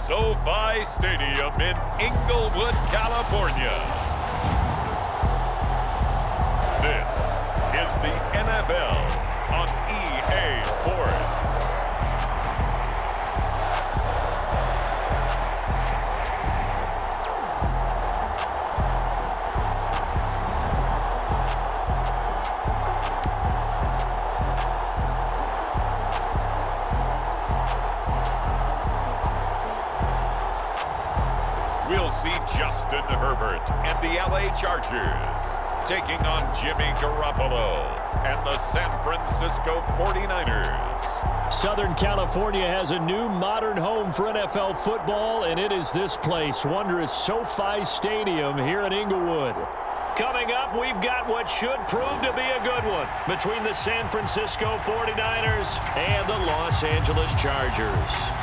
SoFi Stadium in Inglewood, California. This is the NFL on EA Sports. We'll see Justin Herbert and the LA Chargers taking on Jimmy Garoppolo and the San Francisco 49ers. Southern California has a new modern home for NFL football, and it is this place, wondrous SoFi Stadium here in Inglewood. Coming up, we've got what should prove to be a good one between the San Francisco 49ers and the Los Angeles Chargers.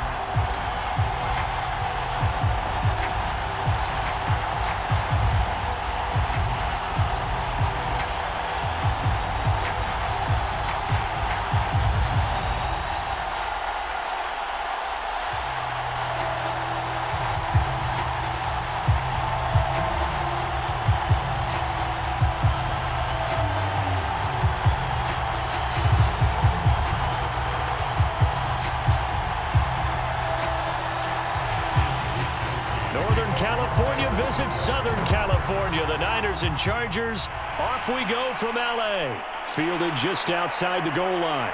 California visits Southern California. The Niners and Chargers, off we go from LA. Fielded just outside the goal line.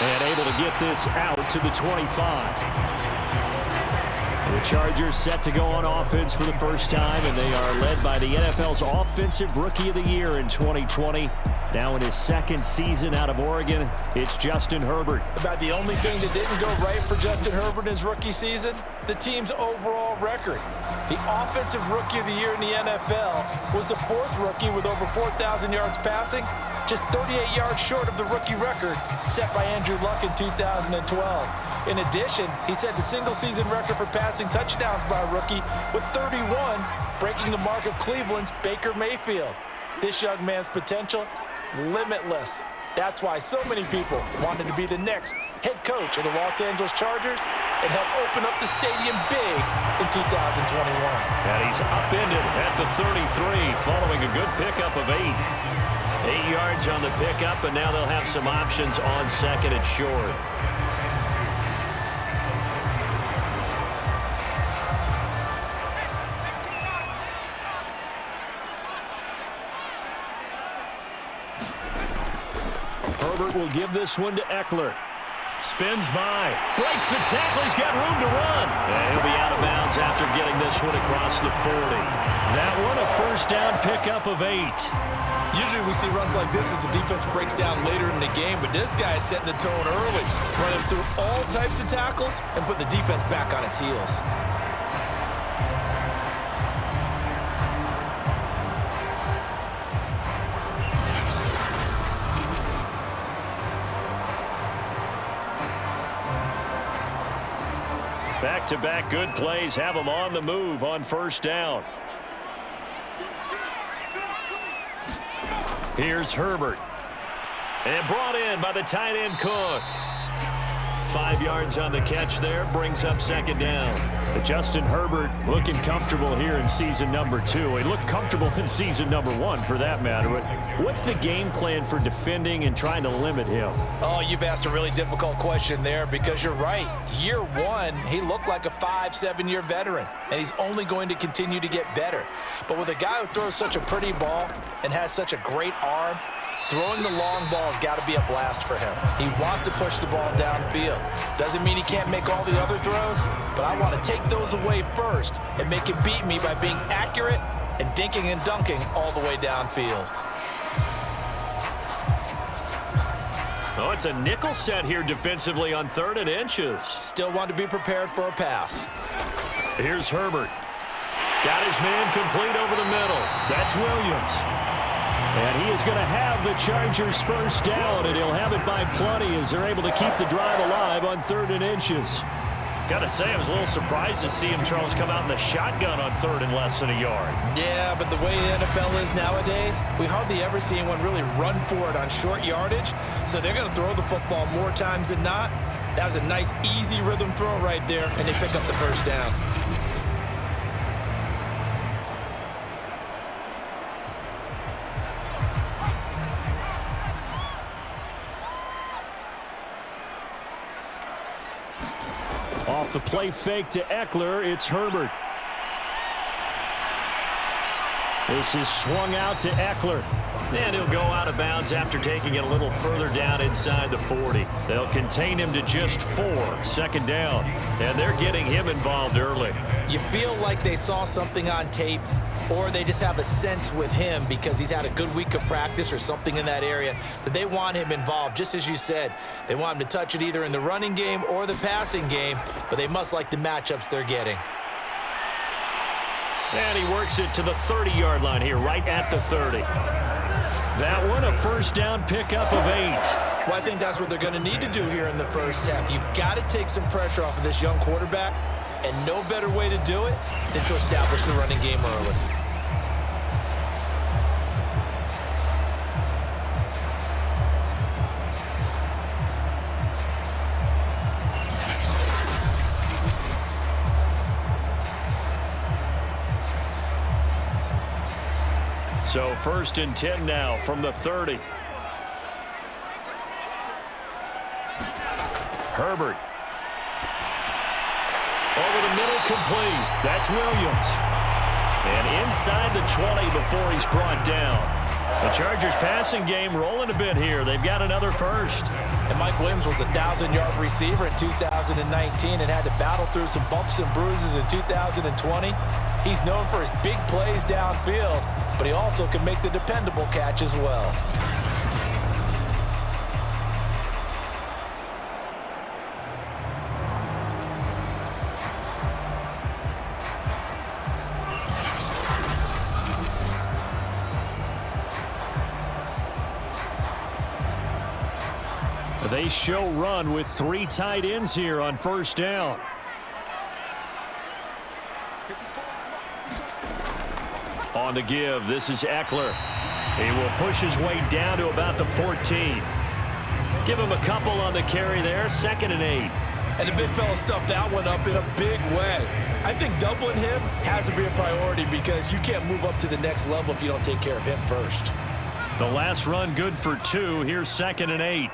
And able to get this out to the 25. The Chargers set to go on offense for the first time, and they are led by the NFL's Offensive Rookie of the Year in 2020. Now in his second season out of Oregon, it's Justin Herbert. About the only thing that didn't go right for Justin Herbert in his rookie season, the team's overall record. The Offensive Rookie of the Year in the NFL was the fourth rookie with over 4,000 yards passing, just 38 yards short of the rookie record set by Andrew Luck in 2012. In addition, he set the single-season record for passing touchdowns by a rookie with 31, breaking the mark of Cleveland's Baker Mayfield. This young man's potential, limitless. That's why so many people wanted to be the next head coach of the Los Angeles Chargers and help open up the stadium big in 2021. And he's upended at the 33 following a good pickup of 8. 8 yards on the pickup, and now they'll have some options on second and short. Herbert will give this one to Eckler. Spins by. Breaks the tackle. He's got room to run. And he'll be out of bounds after getting this one across the 40. That one a first down pickup of 8. Usually we see runs like this as the defense breaks down later in the game, but this guy is setting the tone early, running through all types of tackles and putting the defense back on its heels. Back-to-back good plays have them on the move on first down. Here's Herbert. And brought in by the tight end Cook. 5 yards on the catch there, brings up second down. Justin Herbert looking comfortable here in season number 2. He looked comfortable in season number 1 for that matter. But what's the game plan for defending and trying to limit him? Oh, you've asked a really difficult question there because you're right. Year 1, he looked like a 5-7-year veteran, and he's only going to continue to get better. But with a guy who throws such a pretty ball and has such a great arm, throwing the long ball has got to be a blast for him. He wants to push the ball downfield. Doesn't mean he can't make all the other throws, but I want to take those away first and make him beat me by being accurate and dinking and dunking all the way downfield. Oh, it's a nickel set here defensively on 3rd and inches. Still want to be prepared for a pass. Here's Herbert. Got his man complete over the middle. That's Williams. And he is going to have the Chargers first down, and he'll have it by plenty as they're able to keep the drive alive on 3rd and inches. Got to say, I was a little surprised to see him, Charles, come out in the shotgun on 3rd and less than a yard. Yeah, but the way the NFL is nowadays, we hardly ever see anyone really run for it on short yardage. So they're going to throw the football more times than not. That was a nice, easy rhythm throw right there, and they pick up the first down. Off the play fake to Eckler, it's Herbert. This is swung out to Eckler. And he'll go out of bounds after taking it a little further down inside the 40. They'll contain him to just 4, second down. And they're getting him involved early. You feel like they saw something on tape, or they just have a sense with him because he's had a good week of practice or something in that area that they want him involved. Just as you said, they want him to touch it either in the running game or the passing game, but they must like the matchups they're getting. And he works it to the 30-yard line here, right at the 30. That one, a first down pickup of 8. Well, I think that's what they're going to need to do here in the first half. You've got to take some pressure off of this young quarterback, and no better way to do it than to establish the running game early. So 1st and 10 now from the 30. Herbert. Over the middle, complete. That's Williams. And inside the 20 before he's brought down. The Chargers passing game rolling a bit here. They've got another first. And Mike Williams was a 1,000-yard receiver in 2019 and had to battle through some bumps and bruises in 2020. He's known for his big plays downfield, but he also can make the dependable catch as well. They show run with 3 tight ends here on first down. On the give, this is Eckler. He will push his way down to about the 14. Give him a couple on the carry there, 2nd and 8. And the big fella stuffed that one up in a big way. I think doubling him has to be a priority because you can't move up to the next level if you don't take care of him first. The last run good for 2. Here's 2nd and 8.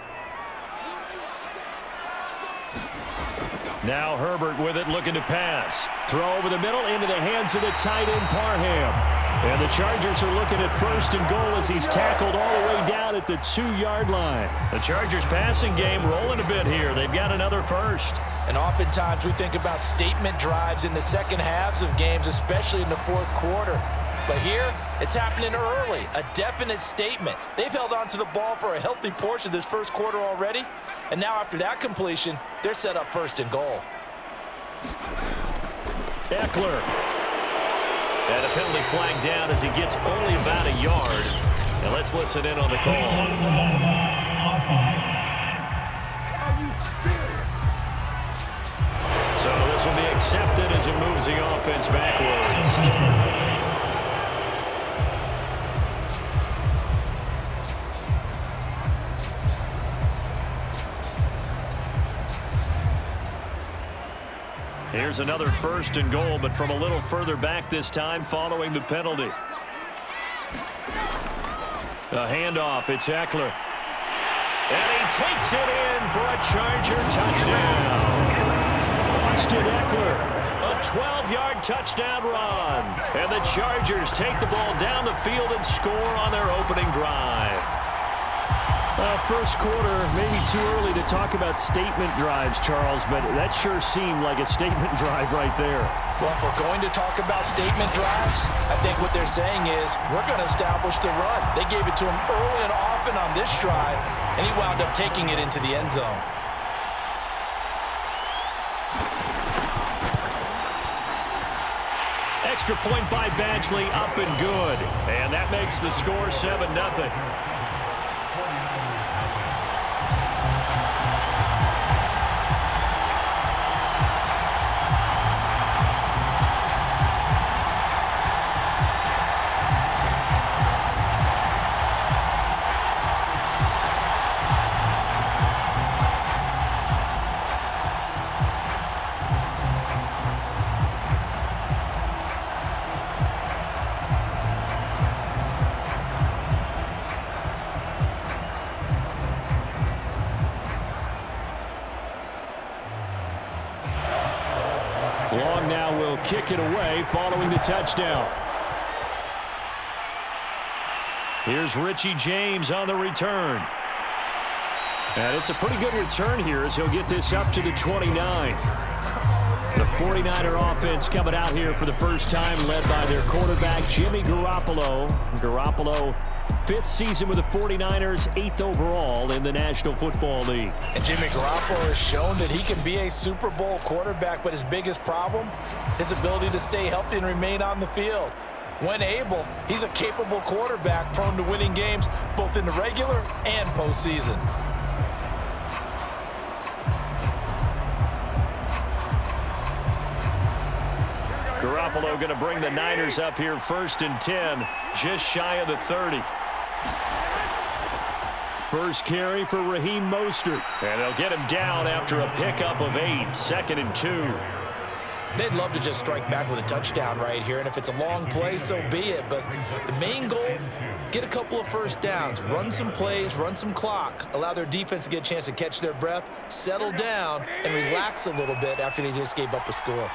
Now Herbert with it, looking to pass. Throw over the middle into the hands of the tight end Parham. And the Chargers are looking at 1st and goal as he's tackled all the way down at the 2-yard line. The Chargers passing game rolling a bit here. They've got another first. And oftentimes we think about statement drives in the second halves of games, especially in the 4th quarter. But here, it's happening early, a definite statement. They've held on to the ball for a healthy portion of this 1st quarter already. And now after that completion, they're set up 1st and goal. Eckler. And a penalty flag down as he gets only about a yard. And let's listen in on the call. So this will be accepted as it moves the offense backwards. Here's another 1st and goal, but from a little further back this time following the penalty. A handoff, it's Eckler. And he takes it in for a Charger touchdown. Austin Eckler, a 12-yard touchdown run. And the Chargers take the ball down the field and score on their opening drive. First quarter, maybe too early to talk about statement drives, Charles, but that sure seemed like a statement drive right there. Well, if we're going to talk about statement drives, I think what they're saying is we're going to establish the run. They gave it to him early and often on this drive, and he wound up taking it into the end zone. Extra point by Badgley, up and good. And that makes the score 7-0. Long now will kick it away following the touchdown. Here's Richie James on the return. And it's a pretty good return here as he'll get this up to the 29. The 49er offense coming out here for the first time, led by their quarterback, Jimmy Garoppolo. Garoppolo, 5th season with the 49ers, 8th overall in the National Football League. And Jimmy Garoppolo has shown that he can be a Super Bowl quarterback, but his biggest problem, his ability to stay healthy and remain on the field. When able, he's a capable quarterback prone to winning games both in the regular and postseason. Garoppolo going to bring the Niners up here 1st and 10, just shy of the 30. First carry for Raheem Mostert. And they'll get him down after a pickup of 8, 2nd and 2. They'd love to just strike back with a touchdown right here, and if it's a long play, so be it. But the main goal, get a couple of first downs, run some plays, run some clock, allow their defense to get a chance to catch their breath, settle down, and relax a little bit after they just gave up a score.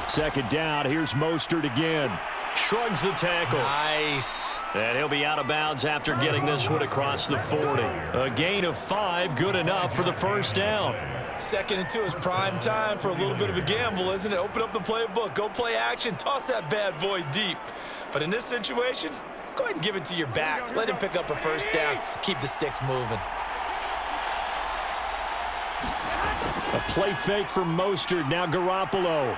2nd down, here's Mostert again. Shrugs the tackle. Nice. And he'll be out of bounds after getting this one across the 40. A gain of 5, good enough for the first down. 2nd and 2 is prime time for a little bit of a gamble, isn't it? Open up the playbook, go play action, toss that bad boy deep. But in this situation, go ahead and give it to your back. Let him pick up a first down. Keep the sticks moving. A play fake from Mostert, now Garoppolo.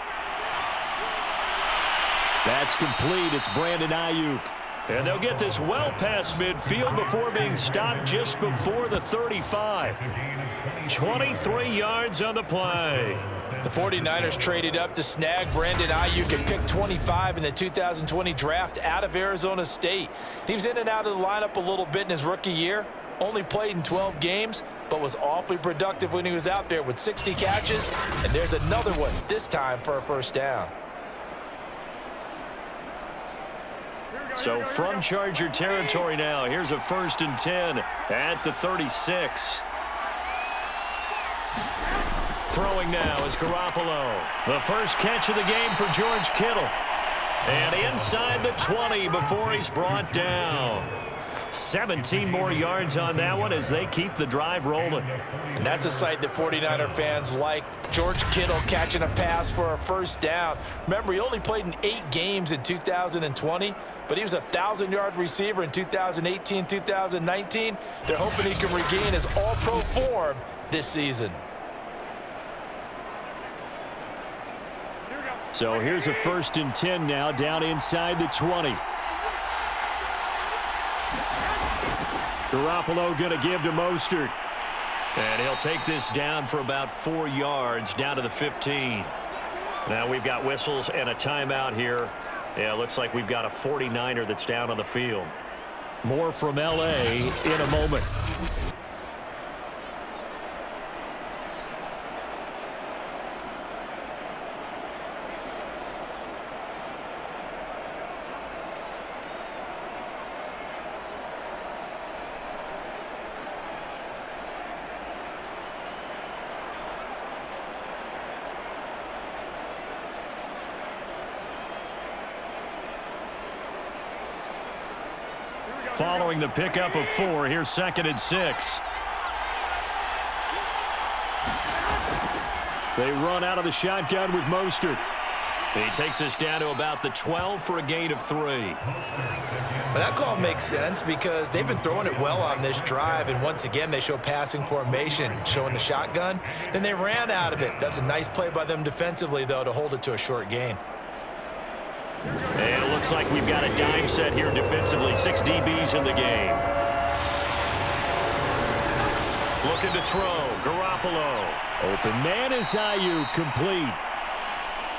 That's complete. It's Brandon Ayuk. And they'll get this well past midfield before being stopped just before the 35. 23 yards on the play. The 49ers traded up to snag Brandon Ayuk and pick 25 in the 2020 draft out of Arizona State. He was in and out of the lineup a little bit in his rookie year. Only played in 12 games, but was awfully productive when he was out there with 60 catches. And there's another one, this time for a first down. So from Charger territory now, here's a 1st and 10 at the 36. Throwing now is Garoppolo. The first catch of the game for George Kittle. And inside the 20 before he's brought down. 17 more yards on that one as they keep the drive rolling. And that's a sight that 49er fans like. George Kittle catching a pass for a first down. Remember, he only played in 8 games in 2020, but he was a 1,000-yard receiver in 2018, 2019. They're hoping he can regain his all-pro form this season. So here's a 1st and 10 now, down inside the 20. Garoppolo going to give to Mostert. And he'll take this down for about 4 yards, down to the 15. Now we've got whistles and a timeout here. Yeah, it looks like we've got a 49er that's down on the field. More from L.A. in a moment. Following the pickup of 4, here's 2nd and 6. They run out of the shotgun with Mostert. He takes us down to about the 12 for a gain of 3. But that call makes sense because they've been throwing it well on this drive, and once again they show passing formation, showing the shotgun. Then they ran out of it. That's a nice play by them defensively, though, to hold it to a short gain. And it looks like we've got a dime set here defensively. 6 DBs in the game. Looking to throw. Garoppolo. Open man is Ayuk, complete.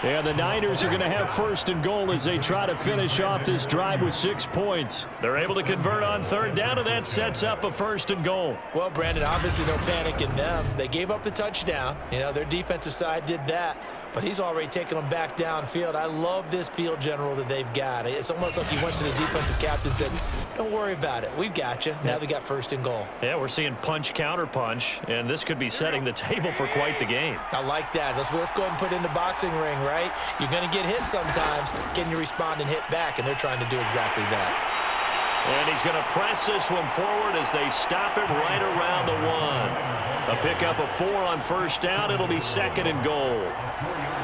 And the Niners are going to have 1st and goal as they try to finish off this drive with 6 points. They're able to convert on 3rd down, and that sets up a 1st and goal. Well, Brandon, obviously no panic in them. They gave up the touchdown. You know, their defensive side did that. but he's already taken them back downfield. I love this field general that they've got. It's almost like he went to the defensive captain and said, don't worry about it. We've got you. Now they got first and goal. Yeah, we're seeing punch, counter punch, and this could be setting the table for quite the game. I like that. Let's go ahead and put it in the boxing ring, right? You're going to get hit sometimes. Can you respond and hit back? And they're trying to do exactly that. And he's going to press this one forward as they stop it right around the 1. A pickup of 4 on first down. It'll be second and goal.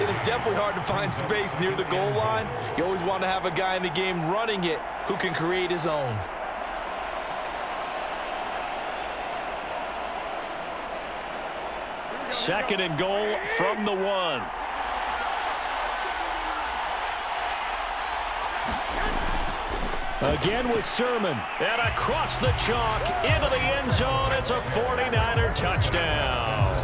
It is definitely hard to find space near the goal line. You always want to have a guy in the game running it who can create his own. Second and goal from the 1. Again with Sermon. And across the chalk into the end zone. It's a 49er touchdown.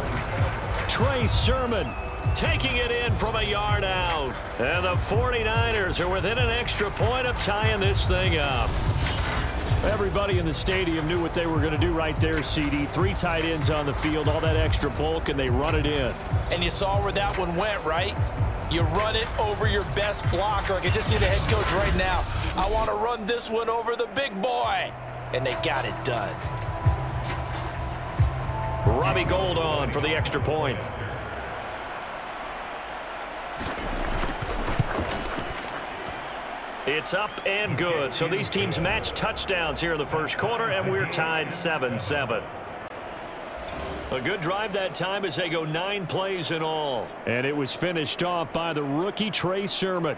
Trey Sermon taking it in from a yard out. And the 49ers are within an extra point of tying this thing up. Everybody in the stadium knew what they were going to do right there, CD. 3 tight ends on the field, all that extra bulk, and they run it in. And you saw where that one went, right? You run it over your best blocker. I can just see the head coach right now. I want to run this one over the big boy. And they got it done. Robbie Gould on for the extra point. It's up and good. So these teams match touchdowns here in the first quarter, and we're tied 7-7. A good drive that time as they go 9 plays in all. And it was finished off by the rookie Trey Sermon.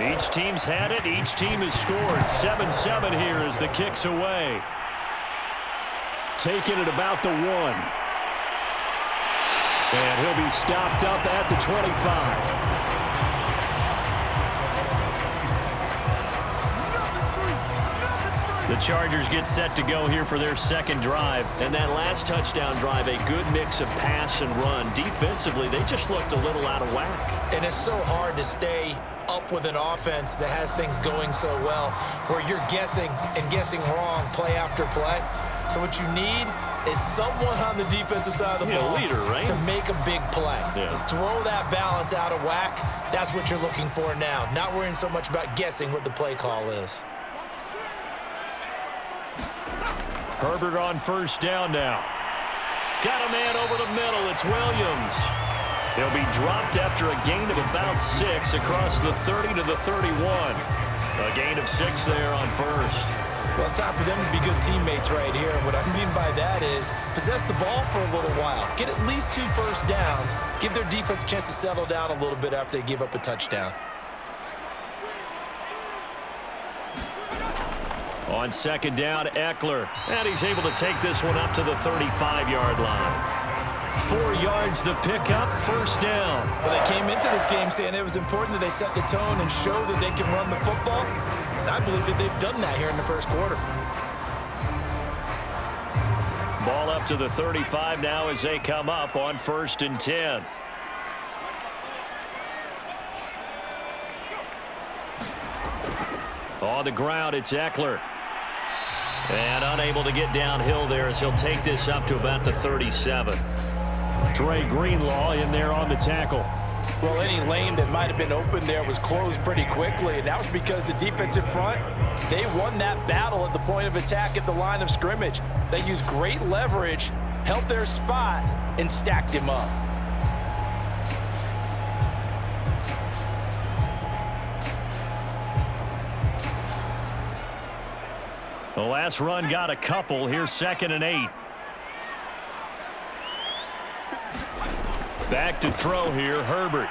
Each team's had it. Each team has scored. 7-7 here as the kick's away. Taking it about the 1. And he'll be stopped up at the 25. The Chargers get set to go here for their second drive. And that last touchdown drive, a good mix of pass and run. Defensively, they just looked a little out of whack. And it's so hard to stay up with an offense that has things going so well, where you're guessing and guessing wrong play after play. So what you need is someone on the defensive side of the ball leader, right? to make a big play. Yeah. Throw that balance out of whack. That's what you're looking for now. Not worrying so much about guessing what the play call is. Herbert on first down now. Got a man over the middle. It's Williams. He'll be dropped after a gain of about 6 across the 30 to the 31. A gain of 6 there on first. Well, it's time for them to be good teammates right here. And what I mean by that is possess the ball for a little while. Get at least 2 first downs. Give their defense a chance to settle down a little bit after they give up a touchdown. On second down, Eckler. And he's able to take this one up to the 35-yard line. 4 yards the pickup, first down. Well, they came into this game saying it was important that they set the tone and show that they can run the football. And I believe that they've done that here in the first quarter. Ball up to the 35 now as they come up on first and 10. On the ground, it's Eckler. And unable to get downhill there as he'll take this up to about the 37. Trey Greenlaw in there on the tackle. Well, any lane that might have been open there was closed pretty quickly, and that was because the defensive front, they won that battle at the point of attack at the line of scrimmage. They used great leverage, held their spot, and stacked him up. The last run got a couple. Here's second and 8. Back to throw here, Herbert.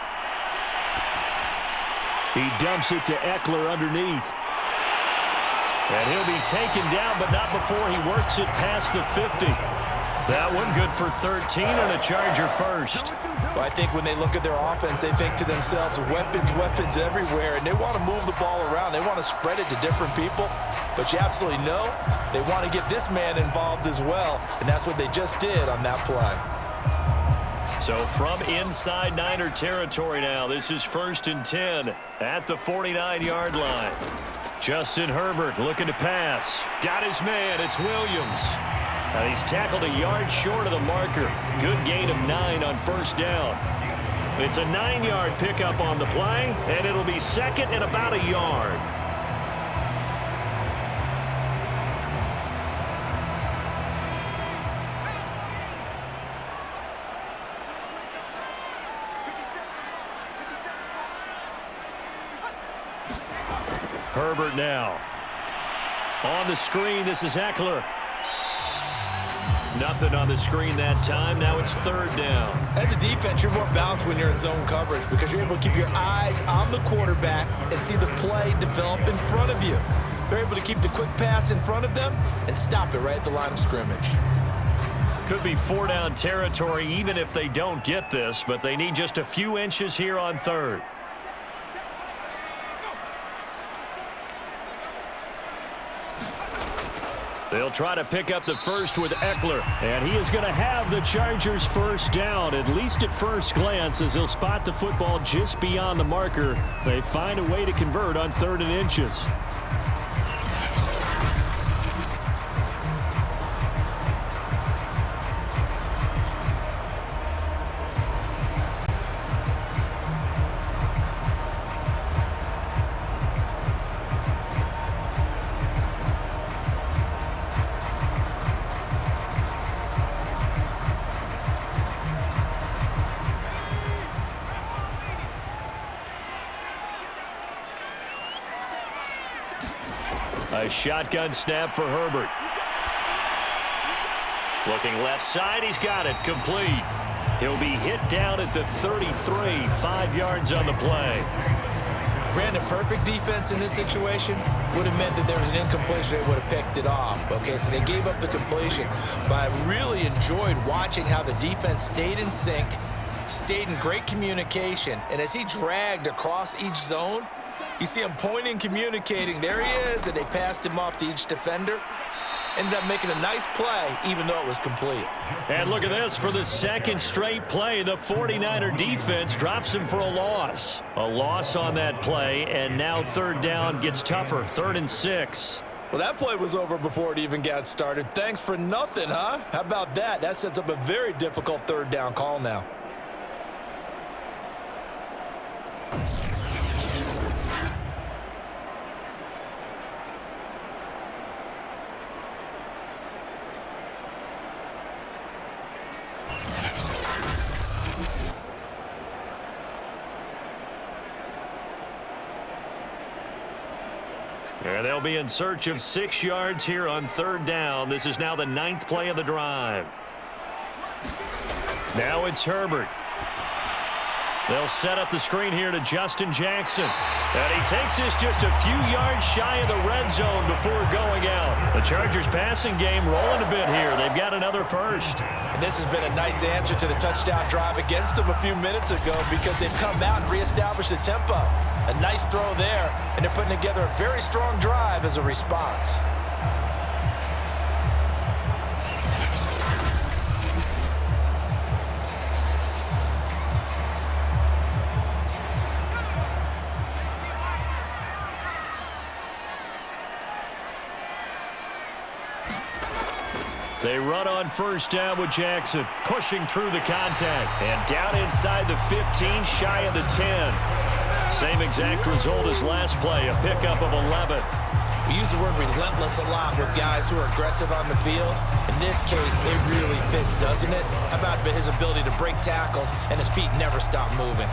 He dumps it to Eckler underneath. And he'll be taken down, but not before he works it past the 50. That one good for 13 and a Charger first. Well, I think when they look at their offense, they think to themselves, weapons, weapons everywhere, and they want to move the ball around. They want to spread it to different people, but you absolutely know they want to get this man involved as well, and that's what they just did on that play. So from inside Niner territory now, this is 1st and 10 at the 49-yard line. Justin Herbert looking to pass. Got his man. It's Williams. And he's tackled a yard short of the marker. Good gain of 9 on 1st down. It's a 9-yard pickup on the play, and it'll be 2nd and about a yard. Herbert now. On the screen, this is Eckler. Nothing on the screen that time. Now it's 3rd down. As a defense, you're more balanced when you're in zone coverage because you're able to keep your eyes on the quarterback and see the play develop in front of you. They're able to keep the quick pass in front of them and stop it right at the line of scrimmage. Could be 4-down territory even if they don't get this, but they need just a few inches here on 3rd. They'll try to pick up the first with Eckler. And he is going to have the Chargers 1st down, at least at first glance, as he'll spot the football just beyond the marker. They find a way to convert on 3rd and inches. A shotgun snap for Herbert. Looking left side, he's got it, complete. He'll be hit down at the 33, 5 yards on the play. Brandon, perfect defense in this situation would have meant that there was an incompletion. They would have picked it off. Okay, so they gave up the completion, but I really enjoyed watching how the defense stayed in sync, stayed in great communication, and as he dragged across each zone, you see him pointing, communicating. There he is, and they passed him off to each defender. Ended up making a nice play, even though it was complete. And look at this. For the 2nd straight play, the 49er defense drops him for a loss. A loss on that play, and now 3rd down gets tougher. 3rd and 6. Well, that play was over before it even got started. Thanks for nothing, huh? How about that? That sets up a very difficult 3rd down call now. And they'll be in search of 6 yards here on 3rd down. This is now the 9th play of the drive. Now it's Herbert. They'll set up the screen here to Justin Jackson. And he takes this just a few yards shy of the red zone before going out. The Chargers passing game rolling a bit here. They've got another first. And this has been a nice answer to the touchdown drive against them a few minutes ago because they've come out and reestablished the tempo. A nice throw there, and they're putting together a very strong drive as a response. They run on 1st down with Jackson, pushing through the contact. And down inside the 15, shy of the 10. Same exact result as last play, a pickup of 11. We use the word relentless a lot with guys who are aggressive on the field. In this case, it really fits, doesn't it? How about his ability to break tackles and his feet never stop moving?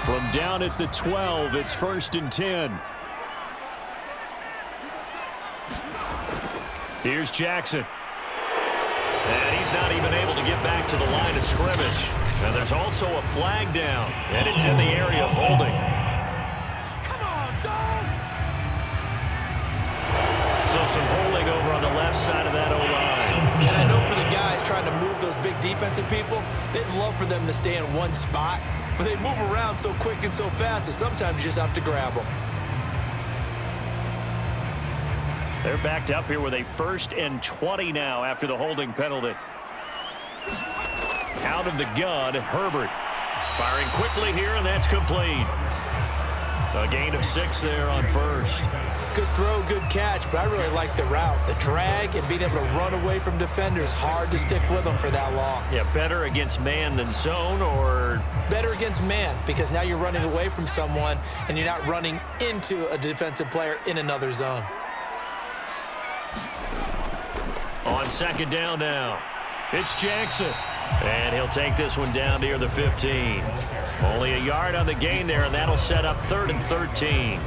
From down at the 12, it's 1st and 10. Here's Jackson. And he's not even able to get back to the line of scrimmage. And there's also a flag down, and it's in the area of holding. Come on, dog! So some holding over on the left side of that O-line. And I know for the guys trying to move those big defensive people, they'd love for them to stay in one spot, but they move around so quick and so fast that sometimes you just have to grab them. They're backed up here with a 1st and 20 now after the holding penalty. Out of the gun, Herbert. Firing quickly here, and that's complete. A gain of 6 there on 1st. Good throw, good catch, but I really like the route. The drag and being able to run away from defenders, hard to stick with them for that long. Yeah, better against man than zone, or? Better against man, because now you're running away from someone, and you're not running into a defensive player in another zone. On 2nd down now, it's Jackson. And he'll take this one down near the 15. Only a yard on the gain there, and that'll set up 3rd and 13.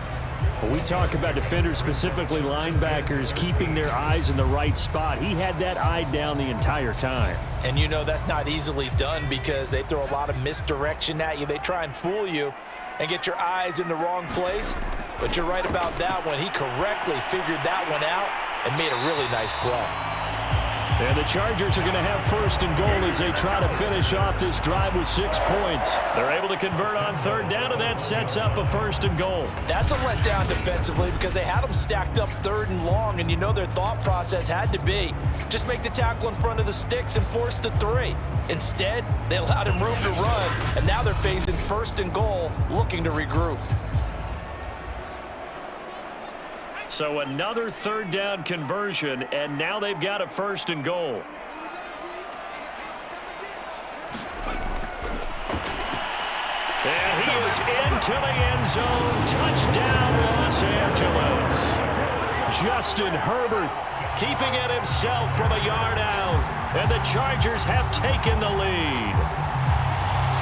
When we talk about defenders, specifically linebackers, keeping their eyes in the right spot, he had that eye down the entire time. And you know that's not easily done because they throw a lot of misdirection at you. They try and fool you and get your eyes in the wrong place. But you're right about that one. He correctly figured that one out and made a really nice play. And the Chargers are going to have 1st and goal as they try to finish off this drive with 6 points. They're able to convert on 3rd down, and that sets up a 1st and goal. That's a letdown defensively because they had them stacked up 3rd and long, and you know their thought process had to be just make the tackle in front of the sticks and force the 3. Instead, they allowed him room to run, and now they're facing 1st and goal, looking to regroup. So another 3rd down conversion, and now they've got a 1st and goal. And he is into the end zone. Touchdown, Los Angeles. Justin Herbert keeping it himself from a yard out, and the Chargers have taken the lead.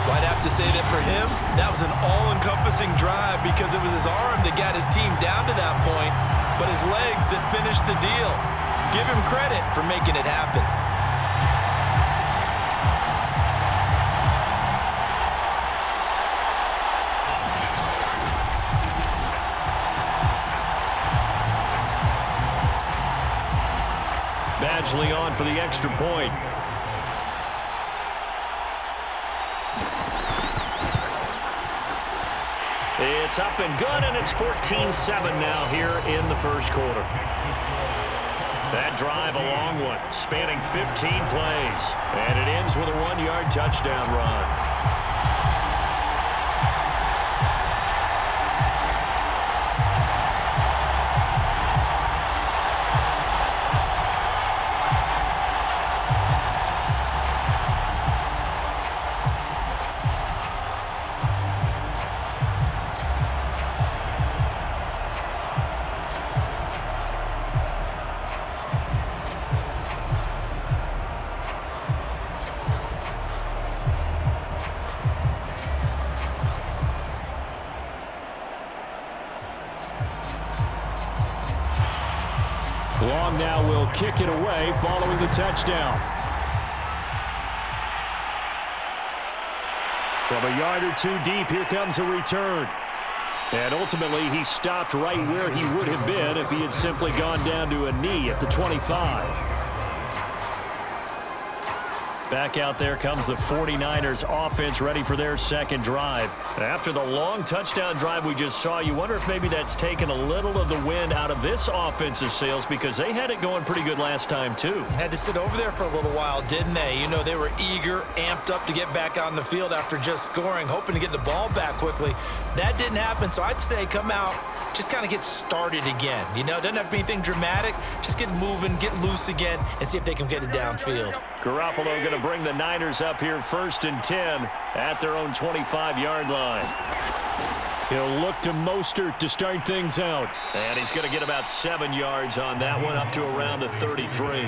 Well, I'd have to say that for him, that was an all-encompassing drive because it was his arm that got his team down to that point, but his legs that finished the deal. Give him credit for making it happen. Badgley on for the extra point. It's up and good, and it's 14-7 now here in the 1st quarter. That drive, a long one, spanning 15 plays, and it ends with a 1-yard touchdown run. Long now will kick it away following the touchdown. From a yard or 2 deep, here comes a return. And ultimately, he stopped right where he would have been if he had simply gone down to a knee at the 25. Back out there comes the 49ers offense ready for their 2nd drive. After the long touchdown drive we just saw, you wonder if maybe that's taken a little of the wind out of this offensive sails because they had it going pretty good last time too. Had to sit over there for a little while, didn't they? You know, they were eager, amped up to get back on the field after just scoring, hoping to get the ball back quickly. That didn't happen, so I'd say come out, just kind of get started again. You know, it doesn't have to be anything dramatic. Just get moving, get loose again, and see if they can get it downfield. Garoppolo going to bring the Niners up here 1st and 10 at their own 25-yard line. He'll look to Mostert to start things out. And he's going to get about 7 yards on that one, up to around the 33.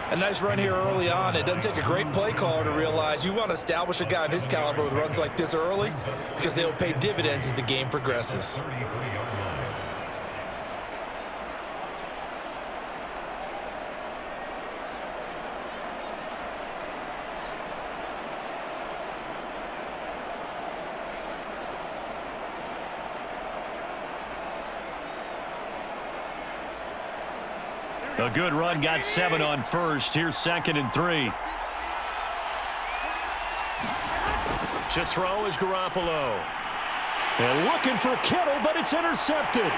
A nice run here early on. It doesn't take a great play caller to realize you want to establish a guy of his caliber with runs like this early because they'll pay dividends as the game progresses. A good run, got 7 on first. Here's 2nd and 3. To throw is Garoppolo. And looking for Kittle, but it's intercepted.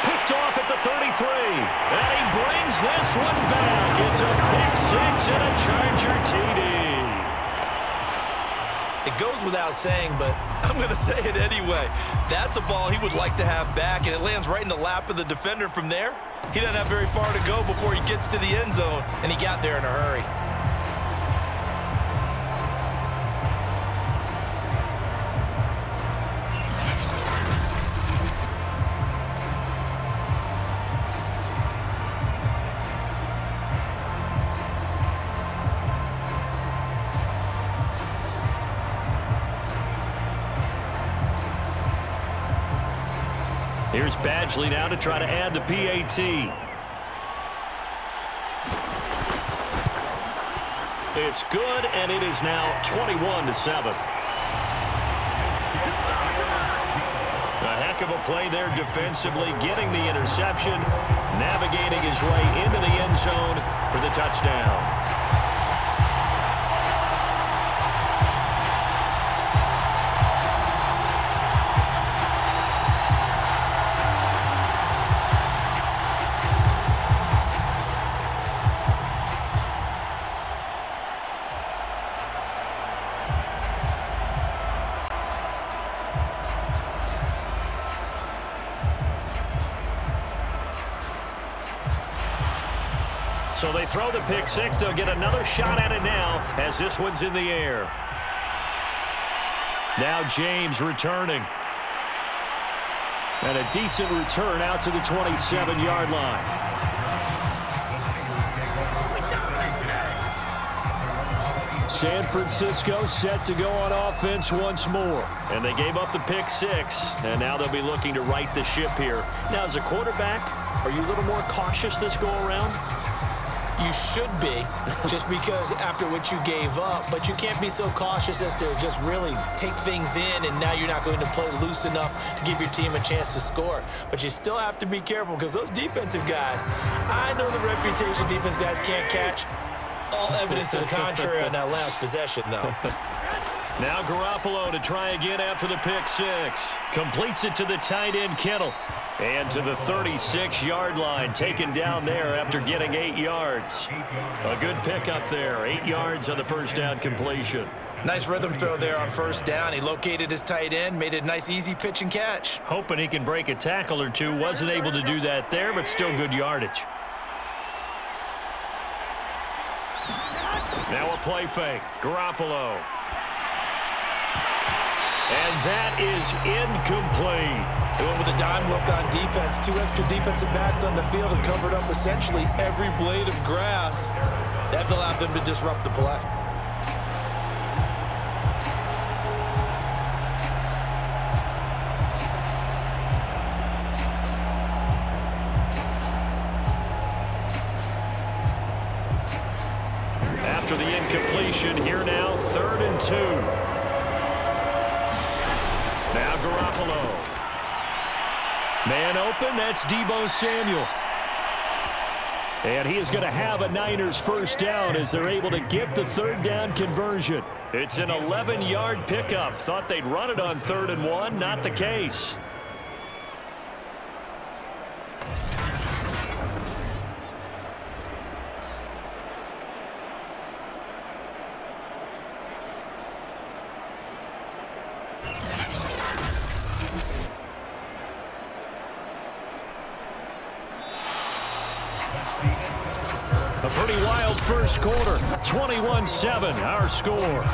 Picked off at the 33. And he brings this one back. It's a pick 6 and a Charger TD. It goes without saying, but I'm going to say it anyway. That's a ball he would like to have back, and it lands right in the lap of the defender from there. He doesn't have very far to go before he gets to the end zone, and he got there in a hurry. Here's Badgley now to try to add the PAT. It's good, and it is now 21-7. A heck of a play there defensively, getting the interception, navigating his way into the end zone for the touchdown. So they throw the pick 6. They'll get another shot at it now as this one's in the air. Now James returning. And a decent return out to the 27-yard line. San Francisco set to go on offense once more. And they gave up the pick 6. And now they'll be looking to right the ship here. Now, as a quarterback, are you a little more cautious this go-around? You should be, just because after what you gave up, but you can't be so cautious as to just really take things in, and now you're not going to play loose enough to give your team a chance to score. But you still have to be careful, because those defensive guys, I know the reputation defense guys can't catch. All evidence to the contrary on that last possession, though. Now Garoppolo to try again after the pick 6. Completes it to the tight end, Kittle. And to the 36-yard line, taken down there after getting 8 yards. A good pickup there, 8 yards on the first down completion. Nice rhythm throw there on first down. He located his tight end, made it a nice, easy pitch and catch. Hoping he can break a tackle or two. Wasn't able to do that there, but still good yardage. Now a play fake. Garoppolo. And that is incomplete. They went with a dime look on defense. 2 extra defensive backs on the field and covered up essentially every blade of grass. That allowed them to disrupt the play. After the incompletion, here now, 3rd and 2. Now Garoppolo. Man open, that's Deebo Samuel. And he is going to have a Niners first down as they're able to get the 3rd down conversion. It's an 11-yard pickup. Thought they'd run it on 3rd and 1. Not the case. A pretty wild first quarter. 21-7, our score.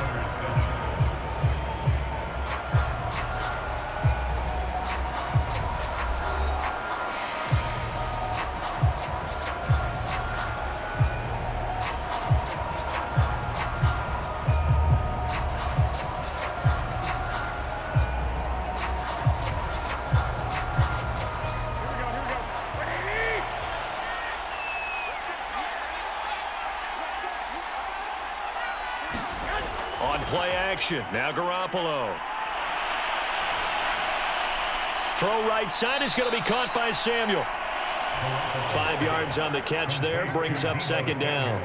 On play action, now Garoppolo. Throw right side is going to be caught by Samuel. 5 yards on the catch there, brings up second down.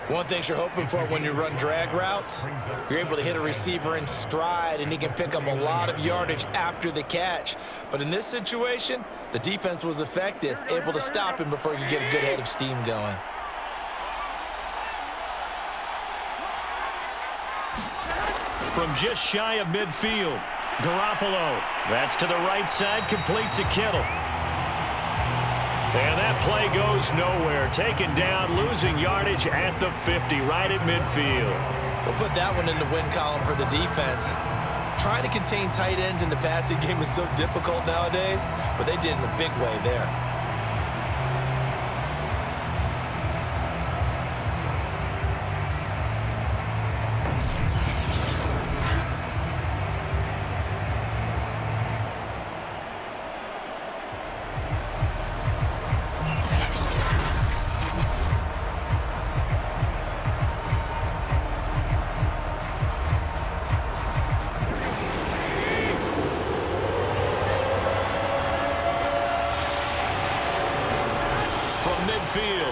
One thing you're hoping for when you run drag routes, you're able to hit a receiver in stride, and he can pick up a lot of yardage after the catch. But in this situation, the defense was effective, able to stop him before he could get a good head of steam going. From just shy of midfield, Garoppolo. That's to the right side, complete to Kittle. And that play goes nowhere. Taken down, losing yardage at the 50, right at midfield. We'll put that one in the win column for the defense. Trying to contain tight ends in the passing game is so difficult nowadays, but they did in a big way there.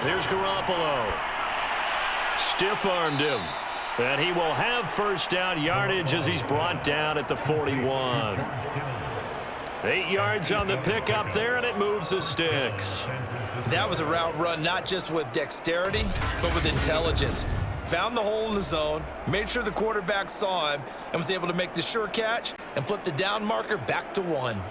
Here's Garoppolo. Stiff-armed him. And he will have first down yardage as he's brought down at the 41. 8 yards on the pickup there, and it moves the sticks. That was a route run not just with dexterity, but with intelligence. Found the hole in the zone, made sure the quarterback saw him, and was able to make the sure catch and flip the down marker back to 1.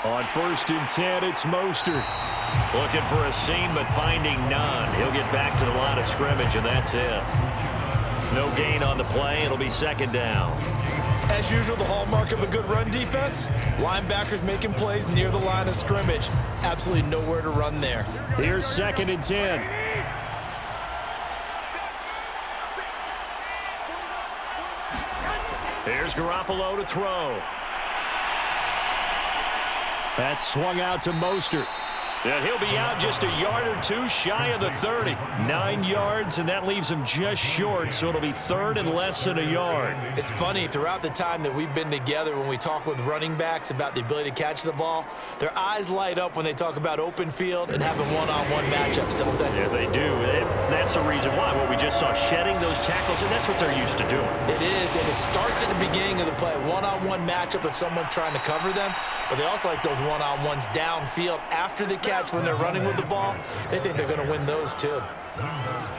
On 1st and 10, it's Mostert. Looking for a seam, but finding none. He'll get back to the line of scrimmage, and that's it. No gain on the play. It'll be second down. As usual, the hallmark of a good run defense, linebackers making plays near the line of scrimmage. Absolutely nowhere to run there. Here's 2nd and 10. Here's Garoppolo to throw. That's swung out to Mostert. And he'll be out just a yard or two shy of the 30. 9 yards, and that leaves him just short, so it'll be 3rd and less than a yard. It's funny, throughout the time that we've been together, when we talk with running backs about the ability to catch the ball, their eyes light up when they talk about open field and having one-on-one matchups, don't they? Yeah, they do. That's the reason why. Well, we just saw shedding those tackles, and that's what they're used to doing. It is, and it starts at the beginning of the play. One-on-one matchup if someone's trying to cover them, but they also like those one-on-ones downfield after the catch when they're running with the ball. They think they're going to win those too.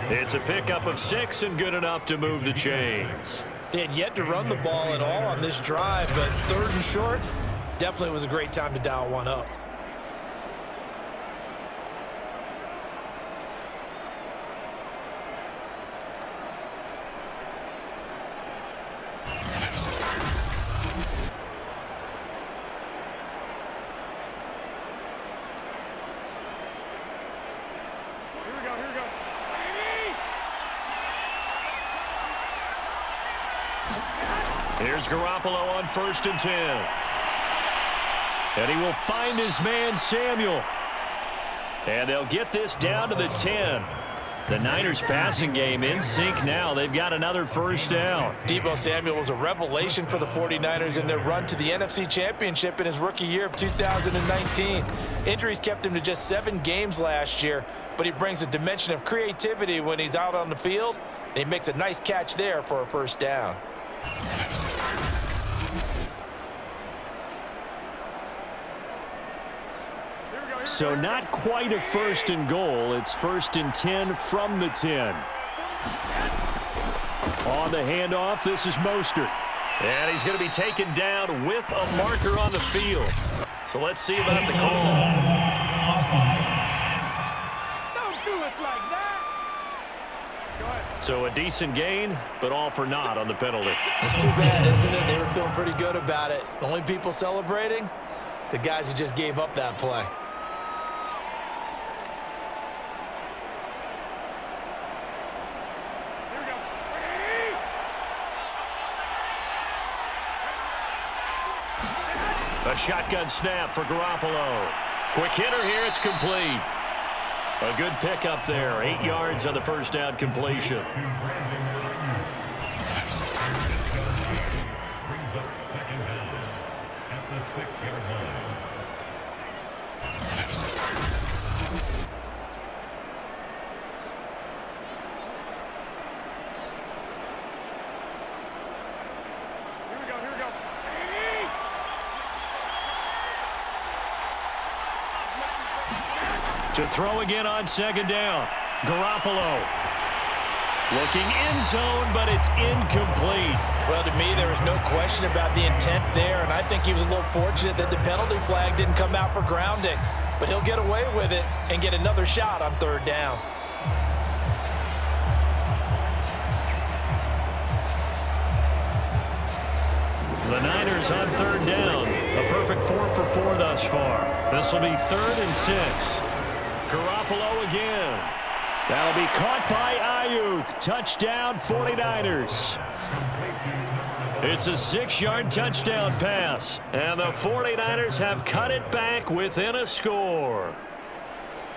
It's a pickup of 6 and good enough to move the chains. They had yet to run the ball at all on this drive, but 3rd and short definitely was a great time to dial one up. Here's Garoppolo on 1st and 10. And he will find his man, Samuel. And they'll get this down to the 10. The Niners passing game in sync now. They've got another first down. Deebo Samuel was a revelation for the 49ers in their run to the NFC Championship in his rookie year of 2019. Injuries kept him to just 7 games last year, but he brings a dimension of creativity when he's out on the field, and he makes a nice catch there for a first down. So not quite a 1st and goal. It's 1st and 10 from the 10. On the handoff, this is Mostert. And he's going to be taken down with a marker on the field. So let's see about the call. Don't do us like that. Go ahead. So a decent gain, but all for naught on the penalty. It's too bad, isn't it? They were feeling pretty good about it. The only people celebrating, the guys who just gave up that play. A shotgun snap for Garoppolo. Quick hitter here. It's complete. A good pickup there. 8 yards on the first down completion. To throw again on second down. Garoppolo. Looking end zone, but it's incomplete. Well, to me, there was no question about the intent there, and I think he was a little fortunate that the penalty flag didn't come out for grounding. But he'll get away with it and get another shot on third down. The Niners on third down. A perfect 4 for 4 thus far. This will be 3rd and 6. Garoppolo again. That'll be caught by Ayuk. Touchdown 49ers. It's a 6-yard touchdown pass. And the 49ers have cut it back within a score.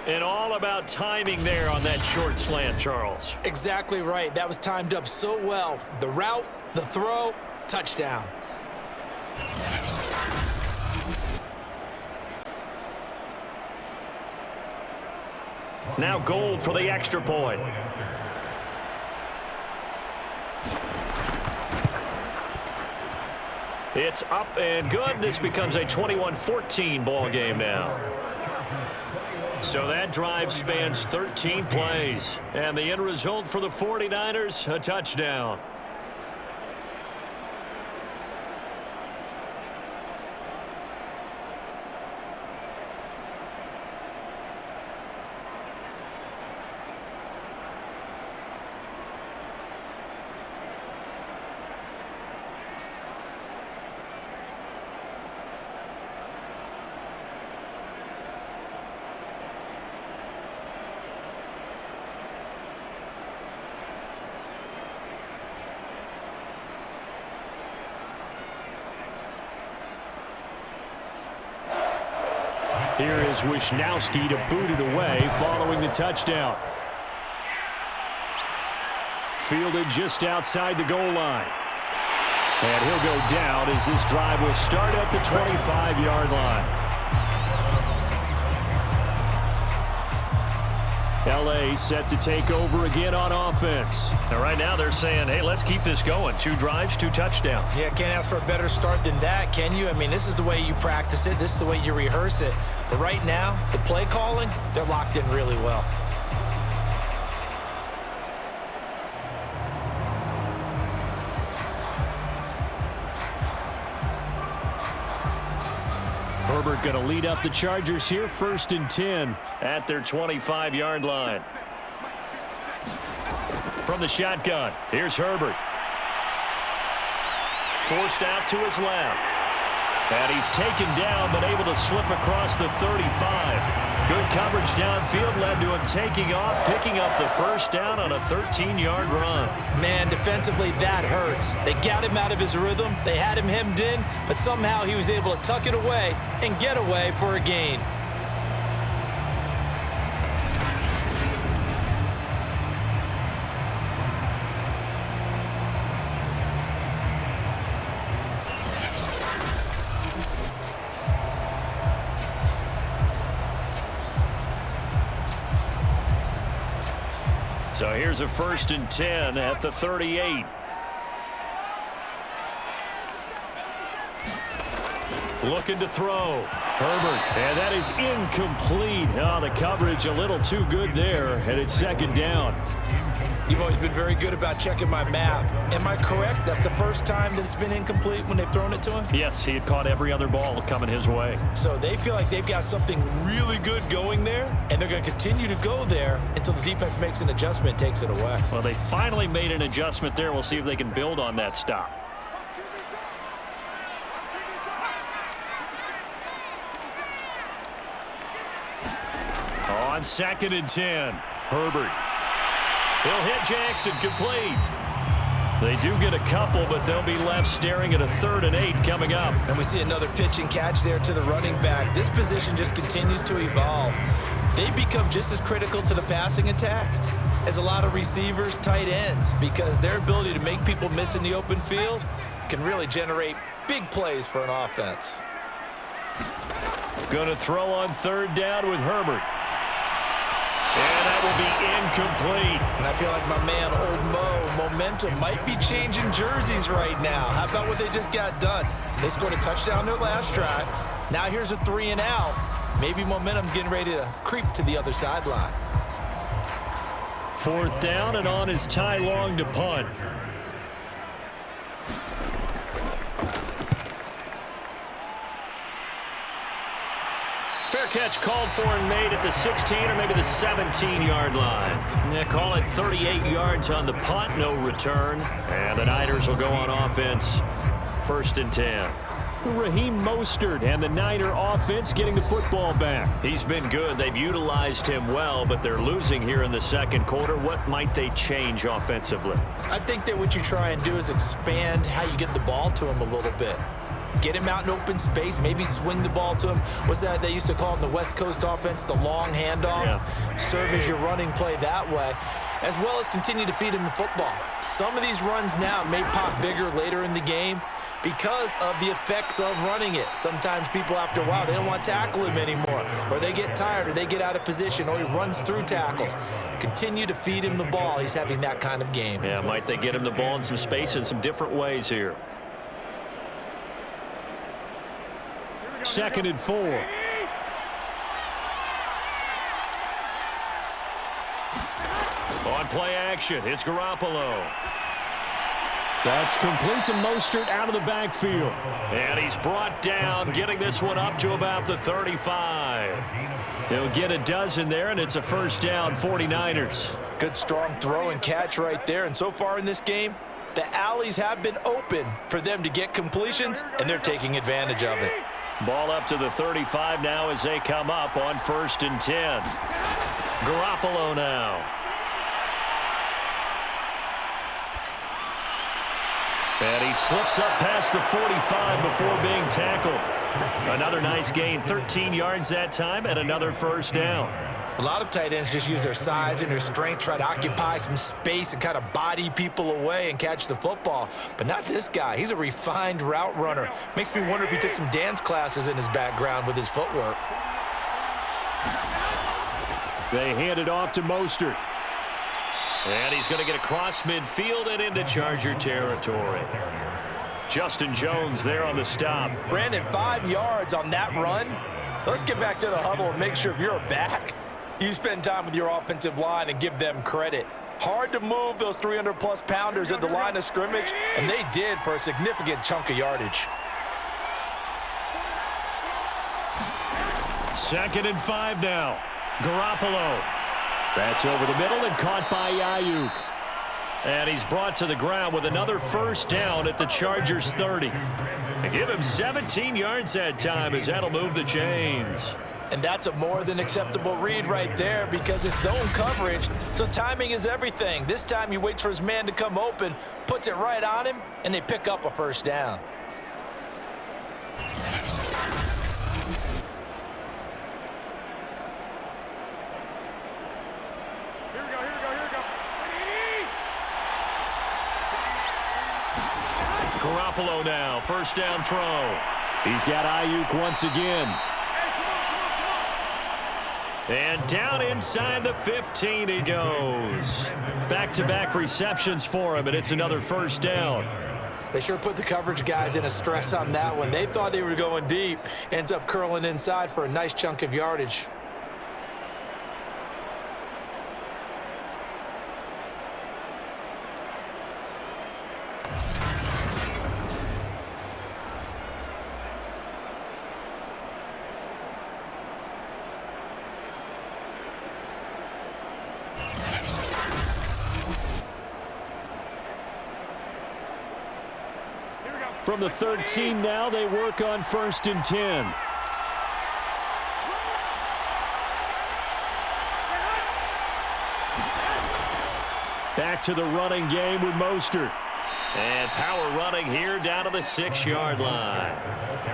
And all about timing there on that short slant, Charles. Exactly right. That was timed up so well. The route, the throw, touchdown. Now Gold for the extra point. It's up and good. This becomes a 21-14 ball game now. So that drive spans 13 plays. And the end result for the 49ers, a touchdown. Here is Wisnowski to boot it away following the touchdown. Fielded just outside the goal line. And he'll go down as this drive will start at the 25-yard line. L.A. set to take over again on offense. Now, right now they're saying, hey, let's keep this going. 2 drives, 2 touchdowns. Yeah, can't ask for a better start than that, can you? I mean, this is the way you practice it. This is the way you rehearse it. But right now, the play calling, they're locked in really well. Herbert going to lead up the Chargers here, 1st and 10 at their 25-yard line. From the shotgun, here's Herbert. Forced out to his left. And he's taken down, but able to slip across the 35. Good coverage downfield led to him taking off, picking up the 1st down on a 13-yard run. Man, defensively, that hurts. They got him out of his rhythm. They had him hemmed in, but somehow he was able to tuck it away and get away for a gain. So here's a 1st and 10 at the 38. Looking to throw. Herbert, and that is incomplete. Oh, the coverage a little too good there, and it's 2nd down. You've always been very good about checking my math. Am I correct? That's the first time that it's been incomplete when they've thrown it to him? Yes, he had caught every other ball coming his way. So they feel like they've got something really good going there, and they're going to continue to go there until the defense makes an adjustment and takes it away. Well, they finally made an adjustment there. We'll see if they can build on that stop. On 2nd and 10, Herbert. He'll hit Jackson, complete. They do get a couple, but they'll be left staring at a 3rd and 8 coming up. And we see another pitch and catch there to the running back. This position just continues to evolve. They become just as critical to the passing attack as a lot of receivers, tight ends, because their ability to make people miss in the open field can really generate big plays for an offense. Going to throw on 3rd down with Herbert. And that will be incomplete. And I feel like my man, Old Mo, momentum might be changing jerseys right now. How about what they just got done? They scored a touchdown their last drive. Now here's a 3 and out. Maybe momentum's getting ready to creep to the other sideline. 4th down, and on is Ty Long to punt. Fair catch called for and made at the 16 or maybe the 17-yard line. Yeah, call it 38 yards on the punt, no return. And the Niners will go on offense, 1st and 10. Raheem Mostert and the Niner offense getting the football back. He's been good. They've utilized him well, but they're losing here in the 2nd quarter. What might they change offensively? I think that what you try and do is expand how you get the ball to him a little bit. Get him out in open space, maybe swing the ball to him. What's that they used to call in the West Coast offense, the long handoff? Yeah. Serve as your running play that way, as well as continue to feed him the football. Some of these runs now may pop bigger later in the game because of the effects of running it. Sometimes people, after a while, they don't want to tackle him anymore, or they get tired, or they get out of position, or he runs through tackles. Continue to feed him the ball. He's having that kind of game. Yeah, might they get him the ball in some space in some different ways here. 2nd and 4. On play action, it's Garoppolo. That's complete to Mostert out of the backfield. And he's brought down, getting this one up to about the 35. He'll get a dozen there, and it's a 1st down, 49ers. Good strong throw and catch right there. And so far in this game, the alleys have been open for them to get completions, and they're taking advantage of it. Ball up to the 35 now as they come up on 1st and 10. Garoppolo now. And he slips up past the 45 before being tackled. Another nice gain, 13 yards that time, and another 1st down. A lot of tight ends just use their size and their strength, try to occupy some space and kind of body people away and catch the football. But not this guy. He's a refined route runner. Makes me wonder if he took some dance classes in his background with his footwork. They hand it off to Mostert. And he's going to get across midfield and into Charger territory. Justin Jones there on the stop. Brandon, 5 yards on that run. Let's get back to the huddle and make sure if you're a back, you spend time with your offensive line and give them credit. Hard to move those 300-plus pounders at the line of scrimmage, and they did for a significant chunk of yardage. 2nd and 5 now. Garoppolo. That's over the middle and caught by Ayuk. And he's brought to the ground with another 1st down at the Chargers 30. And give him 17 yards that time as that'll move the chains. And that's a more than acceptable read right there because it's zone coverage, so timing is everything. This time he waits for his man to come open, puts it right on him, and they pick up a 1st down. Garoppolo now, 1st down throw. He's got Ayuk once again. And down inside the 15 he goes. Back-to-back receptions for him, and it's another 1st down. They sure put the coverage guys in a stress on that one. They thought they were going deep. Ends up curling inside for a nice chunk of yardage. From the 13 now, they work on 1st and 10. Back to the running game with Mostert. And power running here down to the 6-yard line.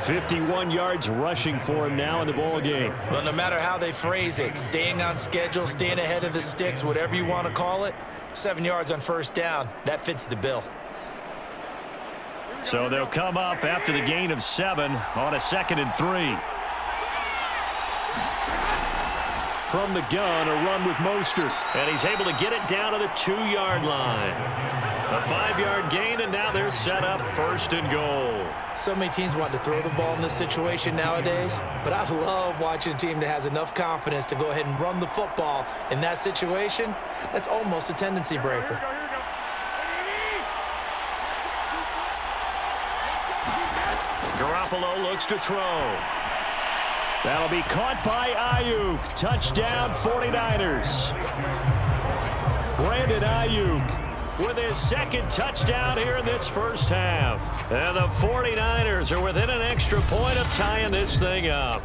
51 yards rushing for him now in the ball game. Well, no matter how they phrase it, staying on schedule, staying ahead of the sticks, whatever you want to call it, 7 yards on first down, that fits the bill. So they'll come up after the gain of 7 on a 2nd and 3. From the gun, a run with Mostert. And he's able to get it down to the 2-yard line. A 5-yard gain, and now they're set up 1st and goal. So many teams want to throw the ball in this situation nowadays, but I love watching a team that has enough confidence to go ahead and run the football in that situation. That's almost a tendency breaker. Garoppolo looks to throw. That'll be caught by Ayuk. Touchdown, 49ers. Brandon Ayuk with his 2nd touchdown here in this first half. And the 49ers are within an extra point of tying this thing up.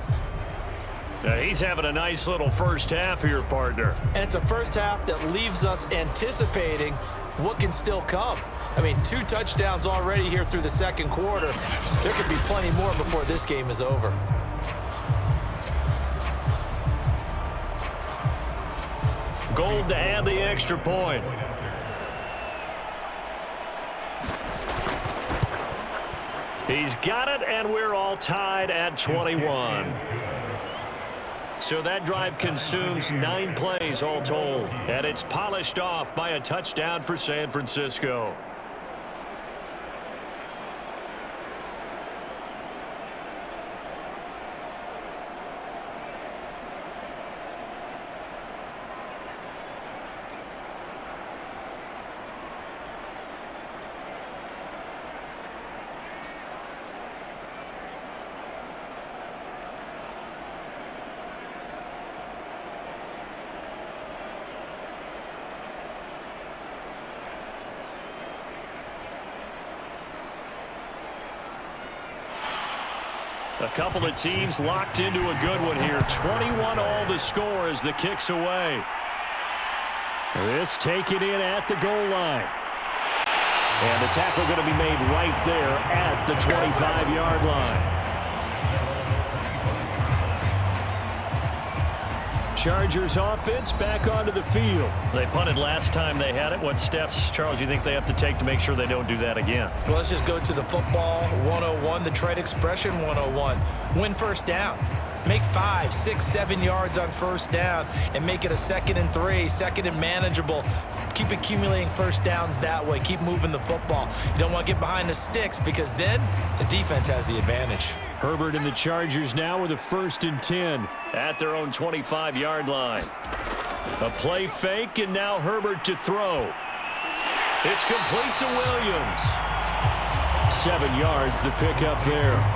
He's having a nice little first half here, partner. And it's a first half that leaves us anticipating what can still come. I mean, 2 touchdowns already here through the 2nd quarter. There could be plenty more before this game is over. Gold to add the extra point. He's got it, and we're all tied at 21. So that drive consumes 9 plays all told, and it's polished off by a touchdown for San Francisco. A couple of teams locked into a good one here. 21 all the score as the kick's away. This taken in at the goal line. And the tackle going to be made right there at the 25-yard line. Chargers offense back onto the field. They punted last time they had it. What steps, Charles, you think they have to take to make sure they don't do that again? Well, let's just go to the football 101, the trade expression 101. Win first down. Make 5, 6, 7 yards on first down and make it a 2nd and 3, 2nd and manageable. Keep accumulating first downs that way. Keep moving the football. You don't want to get behind the sticks because then the defense has the advantage. Herbert and the Chargers now with a 1st and 10. At their own 25-yard line. A play fake, and now Herbert to throw. It's complete to Williams. 7 yards the pickup there.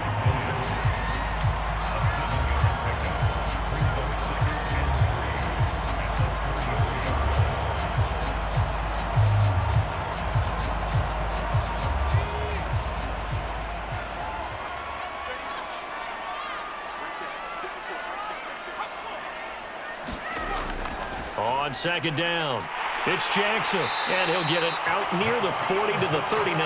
On 2nd down, it's Jackson, and he'll get it out near the 40 to the 39.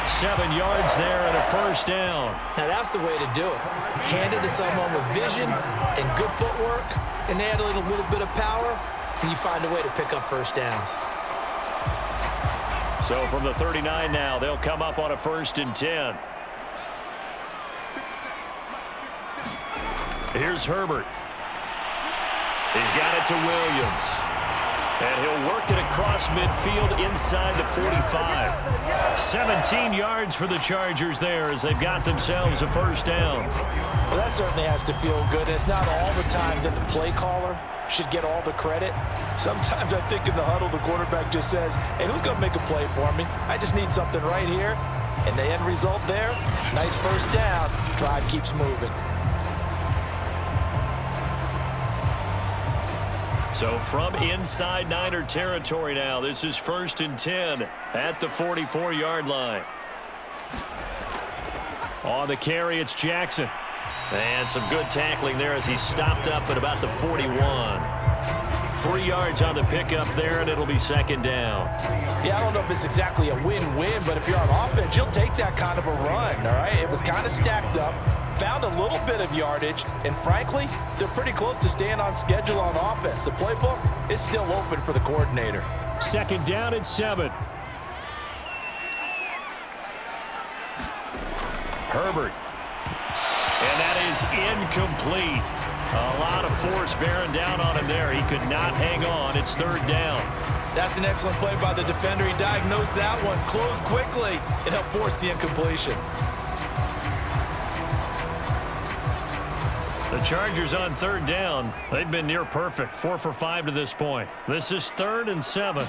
7 yards there and a first down. Now that's the way to do it. Hand it to someone with vision and good footwork, and add a little bit of power, and you find a way to pick up first downs. So from the 39 now, they'll come up on a 1st and 10. Here's Herbert. He's got it to Williams. And he'll work it across midfield inside the 45. 17 yards for the Chargers there as they've got themselves a first down. Well, that certainly has to feel good. It's not all the time that the play caller should get all the credit. Sometimes I think in the huddle, the quarterback just says, hey, who's going to make a play for me? I just need something right here. And the end result there, nice first down. Drive keeps moving. So from inside Niner territory now, this is 1st and 10 at the 44-yard line. On the carry, it's Jackson. And some good tackling there as he stopped up at about the 41. 3 yards on the pickup there, and it'll be second down. Yeah, I don't know if it's exactly a win-win, but if you're on offense, you'll take that kind of a run, all right? It was kind of stacked up, found a little bit of yardage, and frankly, they're pretty close to staying on schedule on offense. The playbook is still open for the coordinator. Second down and 7. Herbert. And that is incomplete. A lot of force bearing down on him there. He could not hang on. It's third down. That's an excellent play by the defender. He diagnosed that one, closed quickly, and helped force the incompletion. The Chargers on third down. They've been near perfect. 4 for 5 to this point. This is 3rd and 7.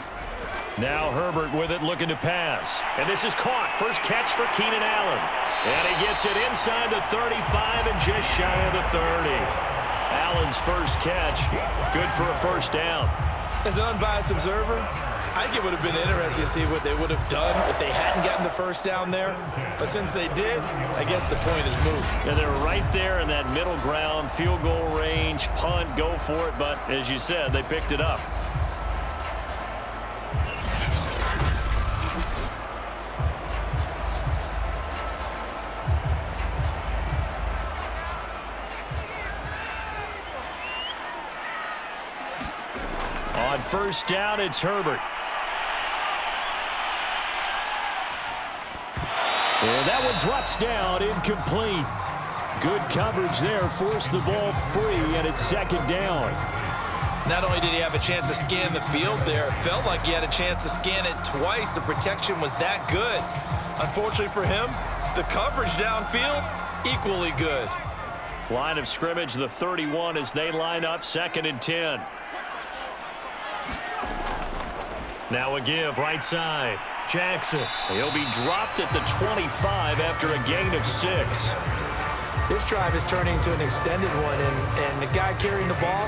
Now Herbert with it, looking to pass. And this is caught. First catch for Keenan Allen. And he gets it inside the 35 and just shy of the 30. Allen's first catch, good for a first down. As an unbiased observer, I think it would have been interesting to see what they would have done if they hadn't gotten the first down there. But since they did, I guess the point is moot. And they're right there in that middle ground, field goal range, punt, go for it. But as you said, they picked it up. On first down, it's Herbert. And that one drops down, incomplete. Good coverage there, forced the ball free, and it's second down. Not only did he have a chance to scan the field there, it felt like he had a chance to scan it twice. The protection was that good. Unfortunately for him, the coverage downfield, equally good. Line of scrimmage, the 31 as they line up, 2nd and 10. Now a give, right side. Jackson. He'll be dropped at the 25 after a gain of 6. This drive is turning into an extended one, and the guy carrying the ball,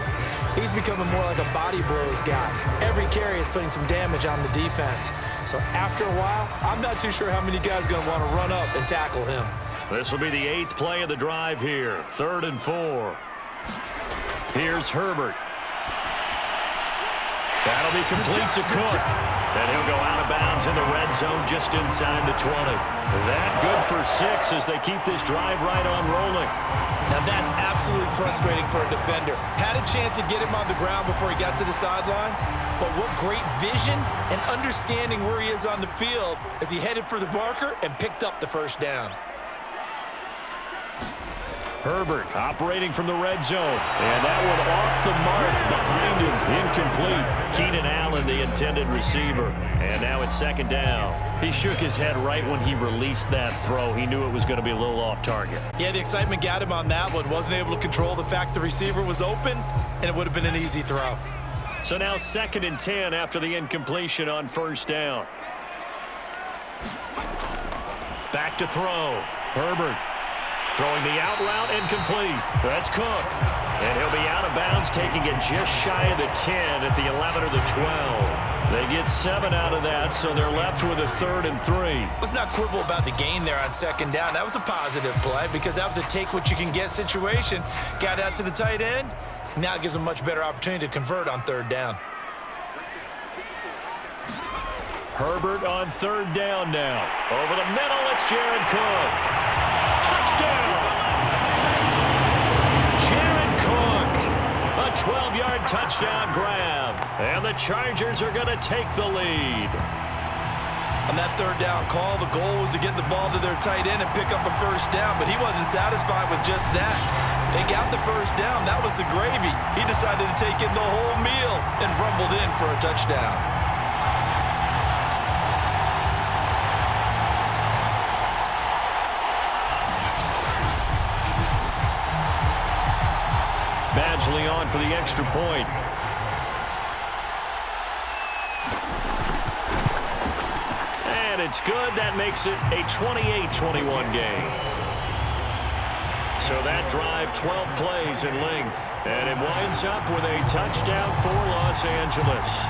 he's becoming more like a body blows guy. Every carry is putting some damage on the defense. So after a while, I'm not too sure how many guys are going to want to run up and tackle him. This will be the 8th play of the drive here. 3rd and 4. Here's Herbert. That'll be complete to Cook. And he'll go out of bounds in the red zone just inside the 20. That good for 6 as they keep this drive right on rolling. Now that's absolutely frustrating for a defender. Had a chance to get him on the ground before he got to the sideline, but what great vision and understanding where he is on the field as he headed for the marker and picked up the first down. Herbert operating from the red zone. And that one off the mark behind him. Incomplete. Keenan Allen, the intended receiver. And now it's second down. He shook his head right when he released that throw. He knew it was going to be a little off target. Yeah, the excitement got him on that one. Wasn't able to control the fact the receiver was open, and it would have been an easy throw. So now 2nd and 10 after the incompletion on first down. Back to throw. Herbert. Throwing the out route, incomplete. That's Cook. And he'll be out of bounds, taking it just shy of the 10 at the 11 or the 12. They get 7 out of that, so they're left with a 3rd and 3. Let's not quibble about the gain there on second down. That was a positive play because that was a take-what-you-can-get situation. Got out to the tight end. Now it gives them a much better opportunity to convert on third down. Herbert on third down now. Over the middle, it's Jared Cook. Touchdown! Jared Cook. A 12-yard touchdown grab. And the Chargers are going to take the lead. On that third down call, the goal was to get the ball to their tight end and pick up a first down, but he wasn't satisfied with just that. They got the first down. That was the gravy. He decided to take in the whole meal and rumbled in for a touchdown. Badgley on for the extra point. And it's good. That makes it a 28-21 game. So that drive, 12 plays in length. And it winds up with a touchdown for Los Angeles.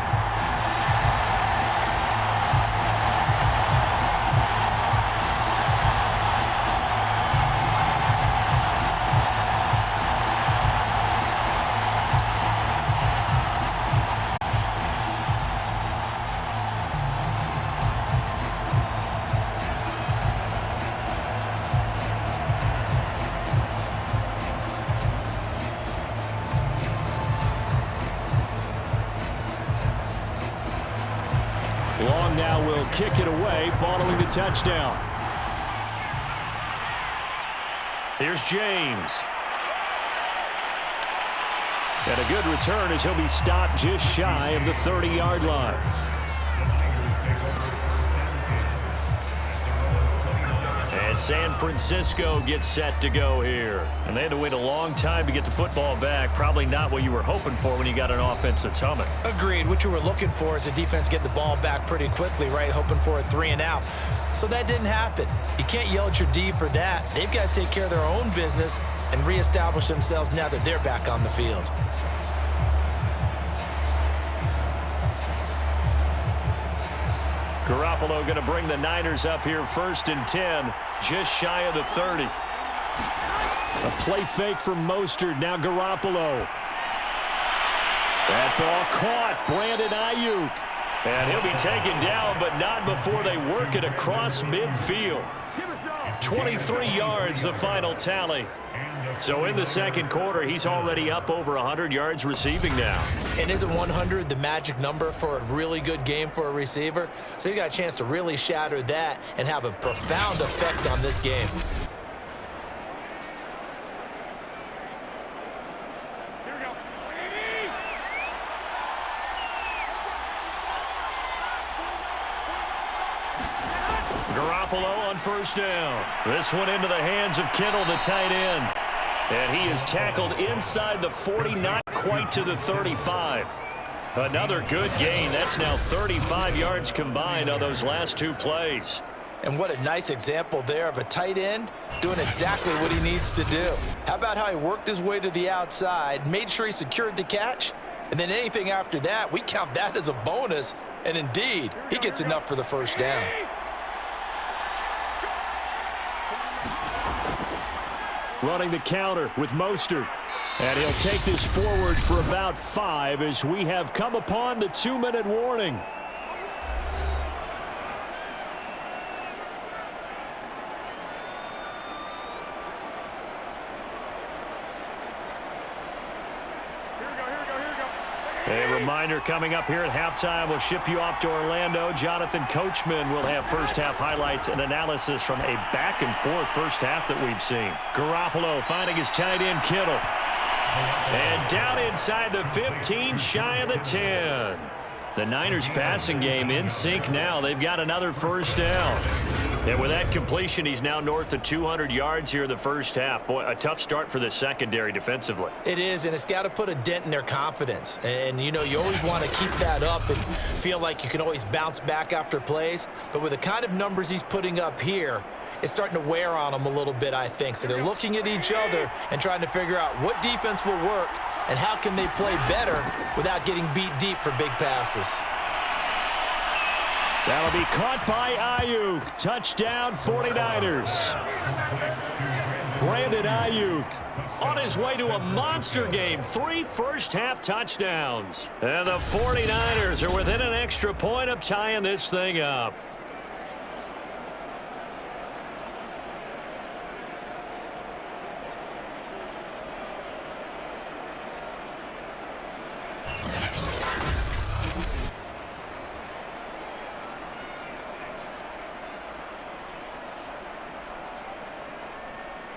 Long now will kick it away following the touchdown. Here's James. And a good return as he'll be stopped just shy of the 30-yard line. And San Francisco gets set to go here. And they had to wait a long time to get the football back. Probably not what you were hoping for when you got an offense that's humming. Agreed. What you were looking for is a defense get the ball back pretty quickly, right? Hoping for a 3 and out. So that didn't happen. You can't yell at your D for that. They've got to take care of their own business and reestablish themselves now that they're back on the field. Garoppolo going to bring the Niners up here 1st and 10, just shy of the 30. A play fake from Mostert. Now Garoppolo. That ball caught. Brandon Ayuk. And he'll be taken down, but not before they work it across midfield. 23 yards, the final tally. So in the second quarter, he's already up over 100 yards receiving now. And isn't 100 the magic number for a really good game for a receiver? So he got a chance to really shatter that and have a profound effect on this game. Here we go. Garoppolo on 1st down. This one into the hands of Kittle, the tight end. And he is tackled inside the 40, not quite to the 35. Another good gain. That's now 35 yards combined on those last 2 plays. And what a nice example there of a tight end doing exactly what he needs to do. How about how he worked his way to the outside, made sure he secured the catch, and then anything after that, we count that as a bonus. And indeed, he gets enough for the 1st down. Running the counter with Mostert. And he'll take this forward for about 5 as we have come upon the 2-minute warning. A reminder coming up here at halftime, we'll ship you off to Orlando. Jonathan Coachman will have first-half highlights and analysis from a back-and-forth first half that we've seen. Garoppolo finding his tight end, Kittle. And down inside the 15, shy of the 10. The Niners passing game in sync now. They've got another 1st down. And with that completion, he's now north of 200 yards here in the first half. Boy, a tough start for the secondary defensively. It is, and it's got to put a dent in their confidence. And, you know, you always want to keep that up and feel like you can always bounce back after plays. But with the kind of numbers he's putting up here, it's starting to wear on them a little bit, I think. So they're looking at each other and trying to figure out what defense will work and how can they play better without getting beat deep for big passes. That'll be caught by Ayuk. Touchdown, 49ers. Brandon Ayuk on his way to a monster game. 3 first-half touchdowns. And the 49ers are within an extra point of tying this thing up.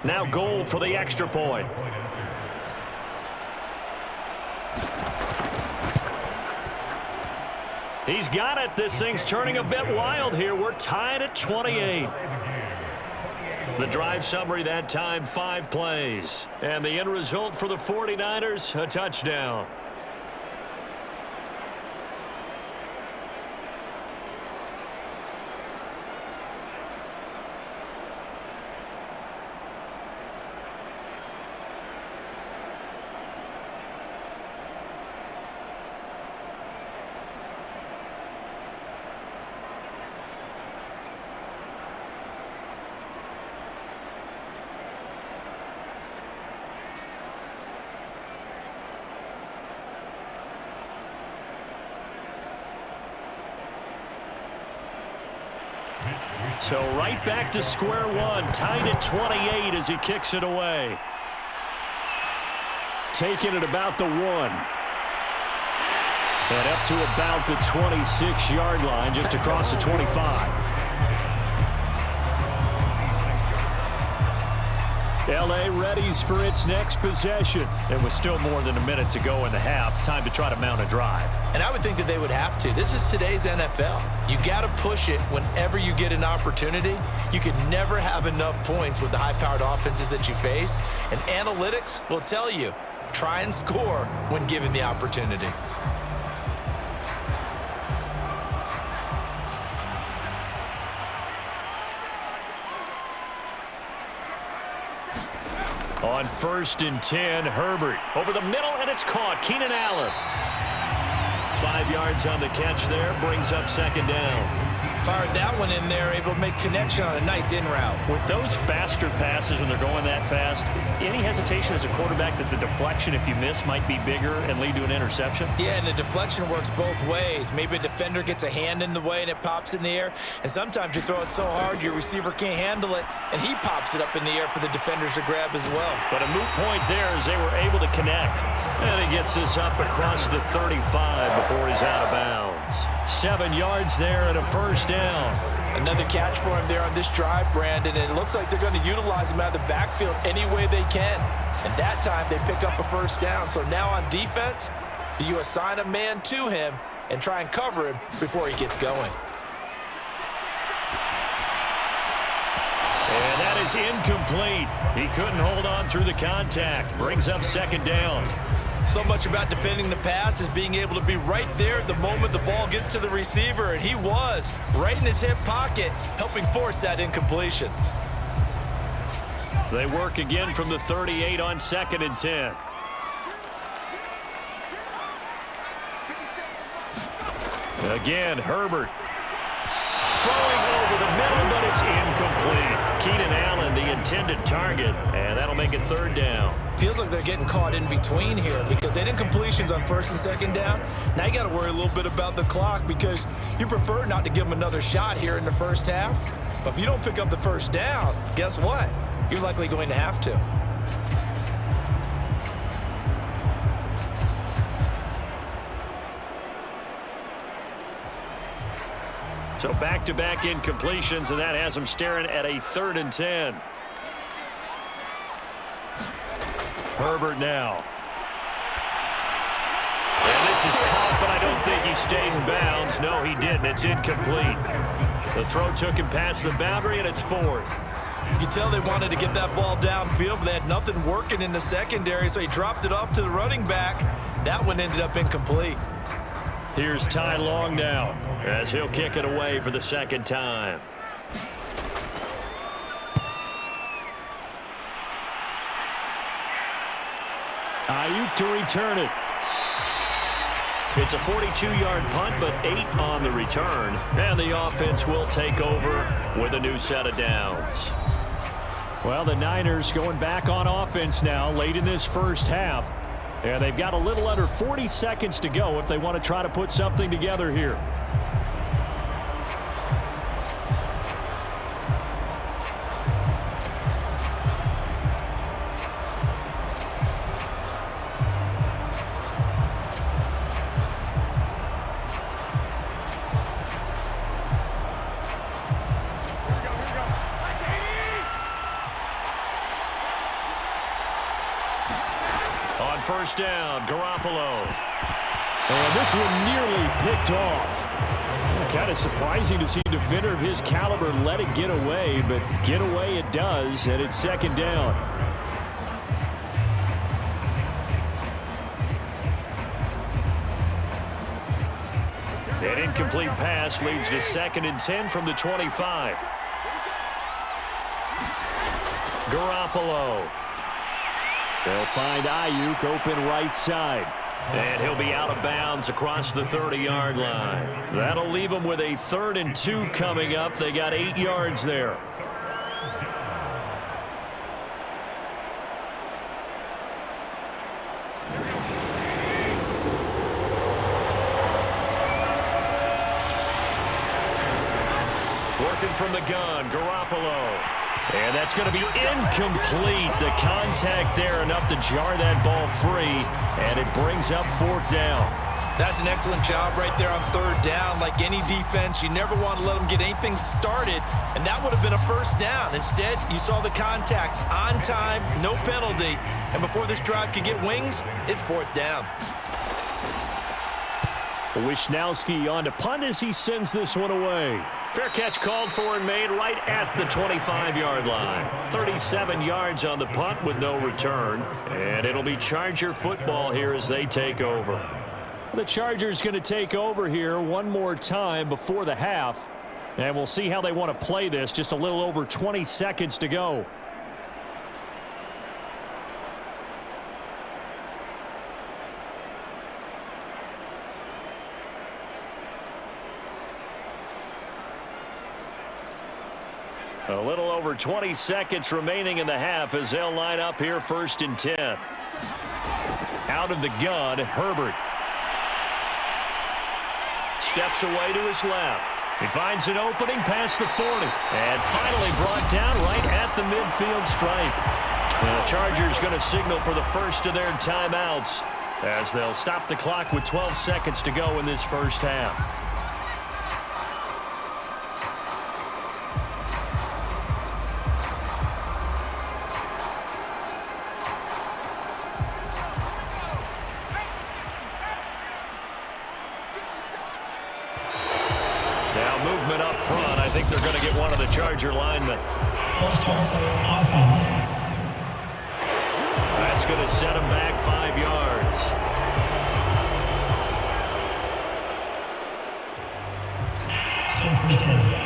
Now Gold for the extra point. He's got it. This thing's turning a bit wild here. We're tied at 28. The drive summary that time, 5 plays. And the end result for the 49ers, a touchdown. So right back to square one, tied at 28 as he kicks it away. Taking it about the 1. And up to about the 26-yard line, just across the 25. L.A. readies for its next possession. And with still more than a minute to go in the half, time to try to mount a drive. And I would think that they would have to. This is today's NFL. You got to push it whenever you get an opportunity. You can never have enough points with the high-powered offenses that you face. And analytics will tell you, try and score when given the opportunity. On 1st and 10, Herbert over the middle, and it's caught. Keenan Allen. 5 yards on the catch there, brings up second down. Fired that one in there, able to make connection on a nice in route. With those faster passes when they're going that fast, any hesitation as a quarterback that the deflection, if you miss, might be bigger and lead to an interception? Yeah, and the deflection works both ways. Maybe a defender gets a hand in the way and it pops in the air, and sometimes you throw it so hard your receiver can't handle it, and he pops it up in the air for the defenders to grab as well. But a moot point there as they were able to connect. And he gets this up across the 35 before he's out of bounds. 7 yards there and a first down. Another catch for him there on this drive, Brandon, and it looks like they're going to utilize him out of the backfield any way they can. And that time they pick up a first down. So now on defense, do you assign a man to him and try and cover him before he gets going? And that is incomplete. He couldn't hold on through the contact. Brings up second down. So much about defending the pass is being able to be right there at the moment the ball gets to the receiver, and he was right in his hip pocket, helping force that incompletion. They work again from the 38 on 2nd and 10. Again, Herbert. Throwing over the middle, but it's incomplete. Keenan Allen, the intended target, and that'll make it third down. Feels like they're getting caught in between here because they had incompletions on 1st and 2nd down. Now you got to worry a little bit about the clock because you prefer not to give them another shot here in the first half. But if you don't pick up the first down, guess what? You're likely going to have to. So back-to-back incompletions, and that has them staring at a 3rd and 10. Herbert now. And this is caught, but I don't think he stayed in bounds. No, he didn't. It's incomplete. The throw took him past the boundary, and it's 4th. You can tell they wanted to get that ball downfield, but they had nothing working in the secondary, so he dropped it off to the running back. That one ended up incomplete. Here's Ty Long now, as he'll kick it away for the 2nd time. Ayuk to return it. It's a 42-yard punt, but 8 on the return. And the offense will take over with a new set of downs. Well, the Niners going back on offense now late in this first half. And they've got a little under 40 seconds to go if they want to try to put something together here. First down, Garoppolo. And this one nearly picked off. Kind of surprising to see a defender of his caliber let it get away, but get away it does, and it's 2nd down. An incomplete pass leads to 2nd and 10 from the 25. Garoppolo. They'll find Ayuk open right side. And he'll be out of bounds across the 30-yard line. That'll leave them with a 3rd and 2 coming up. They got 8 yards there. Working from the gun, Garoppolo. And that's going to be incomplete. The contact there enough to jar that ball free, and it brings up 4th down. That's an excellent job right there on third down. Like any defense, you never want to let them get anything started, and that would have been a first down. Instead, you saw the contact on time, no penalty, and before this drive could get wings, it's fourth down. Wishnowski on to punt as he sends this one away. Fair catch called for and made right at the 25-yard line. 37 yards on the punt with no return, and it'll be Charger football here as they take over. The Chargers going to take over here one more time before the half. And we'll see how they want to play this. Just a little over 20 seconds to go. A little over 20 seconds remaining in the half as they'll line up here 1st and 10. Out of the gun, Herbert. Steps away to his left. He finds an opening past the 40. And finally brought down right at the midfield stripe. The Chargers going to signal for the first of their timeouts as they'll stop the clock with 12 seconds to go in this first half. Now movement up front. I think they're going to get one of the Charger linemen. That's going to set him back 5 yards. Still first down.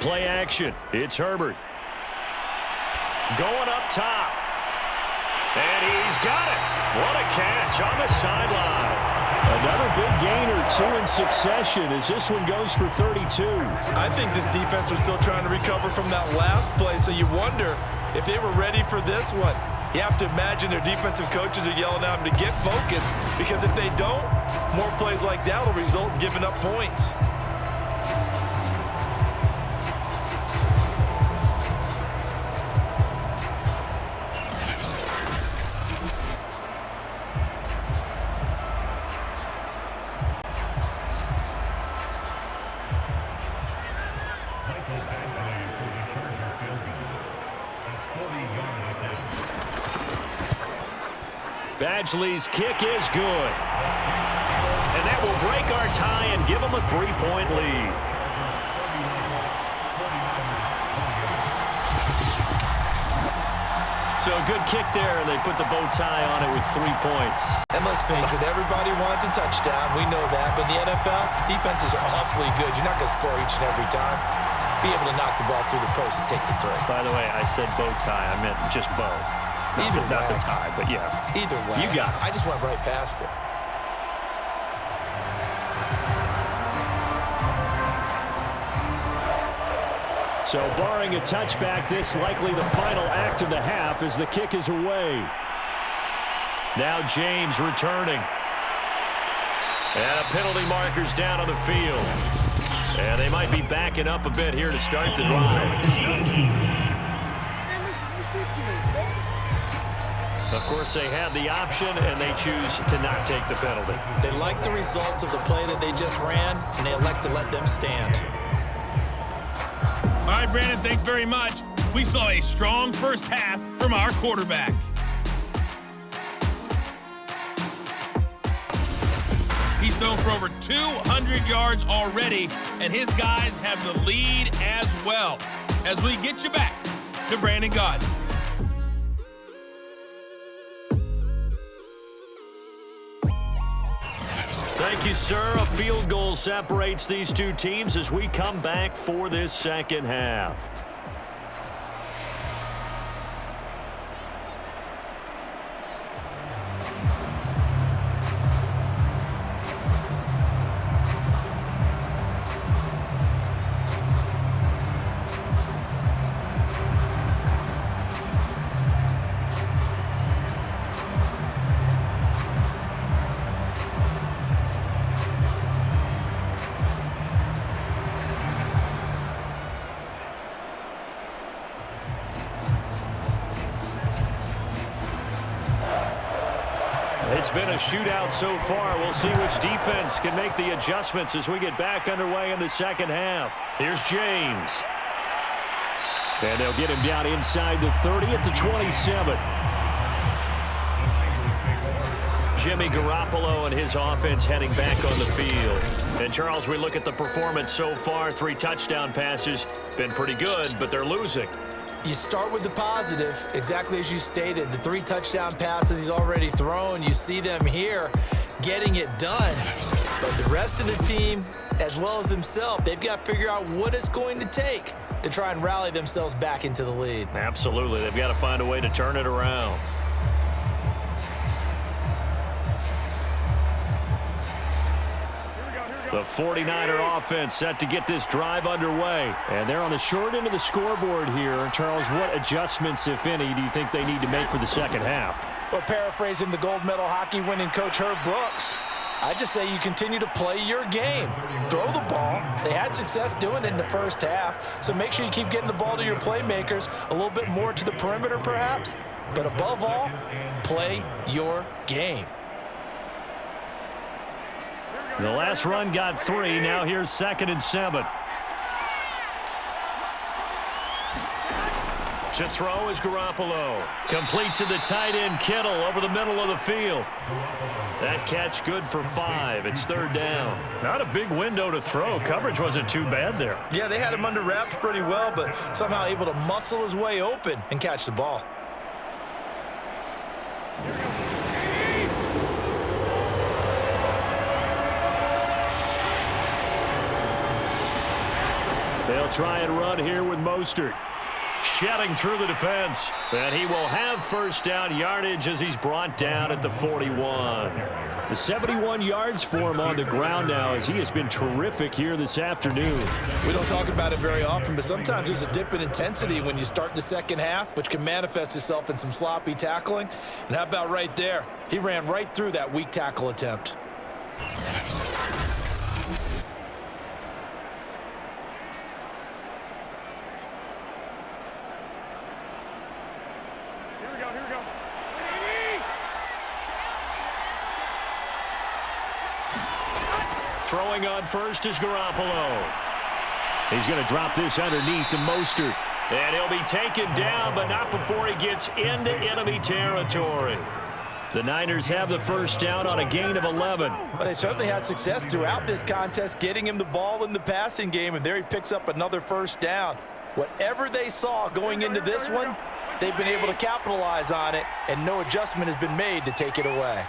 Play action. It's Herbert. Going up top. And he's got it. What a catch on the sideline. Another big gain or two in succession as this one goes for 32. I think this defense was still trying to recover from that last play, so you wonder if they were ready for this one. You have to imagine their defensive coaches are yelling at them to get focused, because if they don't, more plays like that will result in giving up points. Badgley's kick is good. And that will break our tie and give them a 3-point lead. So a good kick there, and they put the bow tie on it with 3 points. And let's face it, everybody wants a touchdown. We know that. But in the NFL, defenses are awfully good. You're not going to score each and every time. Be able to knock the ball through the post and take the throw. By the way, I said bow tie. I meant just bow. Either way. Not the tie, but yeah. Either way. You got it. I just went right past it. So barring a touchback, this likely the final act of the half as the kick is away. Now James returning. And a penalty marker's down on the field. And they might be backing up a bit here to start the drive. Of course, they have the option, and they choose to not take the penalty. They like the results of the play that they just ran, and they elect to let them stand. All right, Brandon, thanks very much. We saw a strong first half from our quarterback. He's thrown for over 200 yards already, and his guys have the lead as well. As we get you back to Brandon Gaudin. Thank you, sir. A field goal separates these two teams as we come back for this second half. It's been a shootout so far. We'll see which defense can make the adjustments as we get back underway in the second half. Here's James. And they'll get him down inside the 30 at the 27. Jimmy Garoppolo and his offense heading back on the field. And, Charles, we look at the performance so far. 3 touchdown passes. Been pretty good, but they're losing. You start with the positive, exactly as you stated. The 3 touchdown passes he's already thrown. You see them here getting it done. But the rest of the team, as well as himself, they've got to figure out what it's going to take to try and rally themselves back into the lead. Absolutely. They've got to find a way to turn it around. The 49er offense set to get this drive underway. And they're on the short end of the scoreboard here. Charles, what adjustments, if any, do you think they need to make for the second half? Well, paraphrasing the gold medal hockey winning coach Herb Brooks, I just say you continue to play your game. Throw the ball. They had success doing it in the first half, so make sure you keep getting the ball to your playmakers, a little bit more to the perimeter perhaps, but above all, play your game. The last run got 3. Now here's 2nd and 7. To throw is Garoppolo. Complete to the tight end, Kittle, over the middle of the field. That catch good for 5. It's 3rd down. Not a big window to throw. Coverage wasn't too bad there. Yeah, they had him under wraps pretty well, but somehow able to muscle his way open and catch the ball. They'll try and run here with Mostert. Shedding through the defense. And he will have 1st down yardage as he's brought down at the 41. The 71 yards for him on the ground now as he has been terrific here this afternoon. We don't talk about it very often, but sometimes there's a dip in intensity when you start the second half, which can manifest itself in some sloppy tackling. And how about right there? He ran right through that weak tackle attempt. Throwing on first is Garoppolo. He's going to drop this underneath to Mostert. And he'll be taken down, but not before he gets into enemy territory. The Niners have the 1st down on a gain of 11. Well, they certainly had success throughout this contest, getting him the ball in the passing game, and there he picks up another 1st down. Whatever they saw going into this one, they've been able to capitalize on it, and no adjustment has been made to take it away.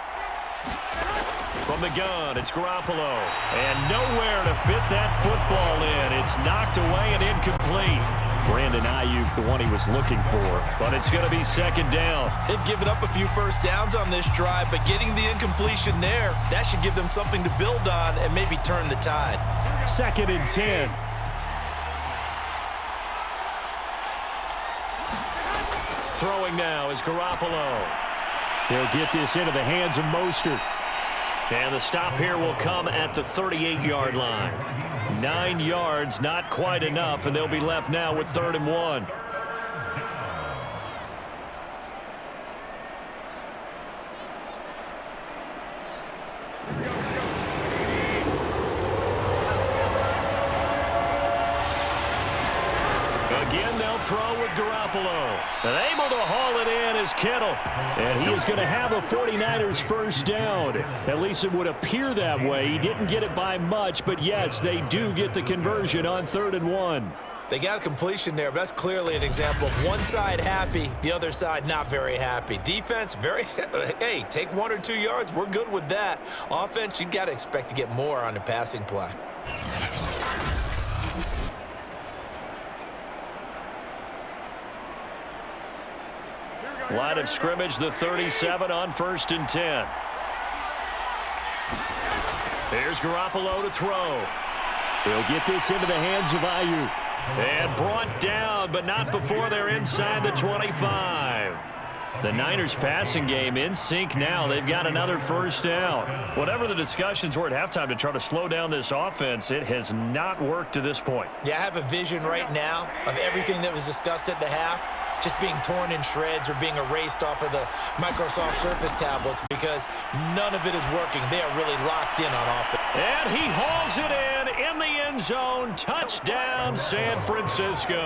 From the gun, it's Garoppolo. And nowhere to fit that football in. It's knocked away and incomplete. Brandon Ayuk, the one he was looking for. But it's going to be 2nd down. They've given up a few 1st downs on this drive, but getting the incompletion there, that should give them something to build on and maybe turn the tide. 2nd and 10. Throwing now is Garoppolo. He'll get this into the hands of Mostert. And the stop here will come at the 38-yard line. 9 yards, not quite enough, and they'll be left now with 3rd and 1. Again, they'll throw with Garoppolo. And able to haul it in is Kittle. And he is going to have a 49ers 1st down. At least it would appear that way. He didn't get it by much, but yes, they do get the conversion on 3rd and 1. They got a completion there, but that's clearly an example of one side happy, the other side not very happy. Defense, very, hey, take 1 or 2 yards, we're good with that. Offense, you got to expect to get more on the passing play. Line of scrimmage, the 37 on 1st and 10. There's Garoppolo to throw. He'll get this into the hands of Ayuk. And brought down, but not before they're inside the 25. The Niners passing game in sync now. They've got another 1st down. Whatever the discussions were at halftime to try to slow down this offense, it has not worked to this point. Yeah, I have a vision right now of everything that was discussed at the half. just being torn in shreds or being erased off of the Microsoft Surface tablets because none of it is working. They are really locked in on offense. And he hauls it in the end zone. Touchdown, San Francisco.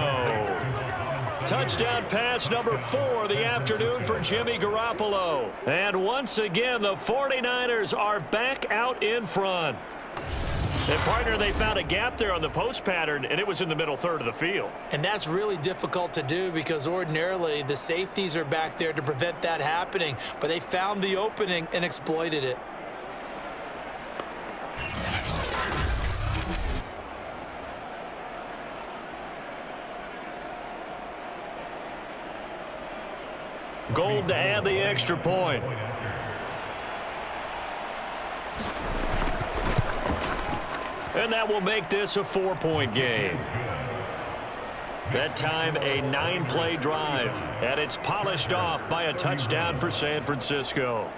Touchdown pass number 4 of the afternoon for Jimmy Garoppolo. And once again, the 49ers are back out in front. And, partner, they found a gap there on the post pattern, and it was in the middle third of the field. And that's really difficult to do because ordinarily the safeties are back there to prevent that happening. But they found the opening and exploited it. Gold to add the extra point. And that will make this a 4-point game. That time a 9-play drive, and it's polished off by a touchdown for San Francisco.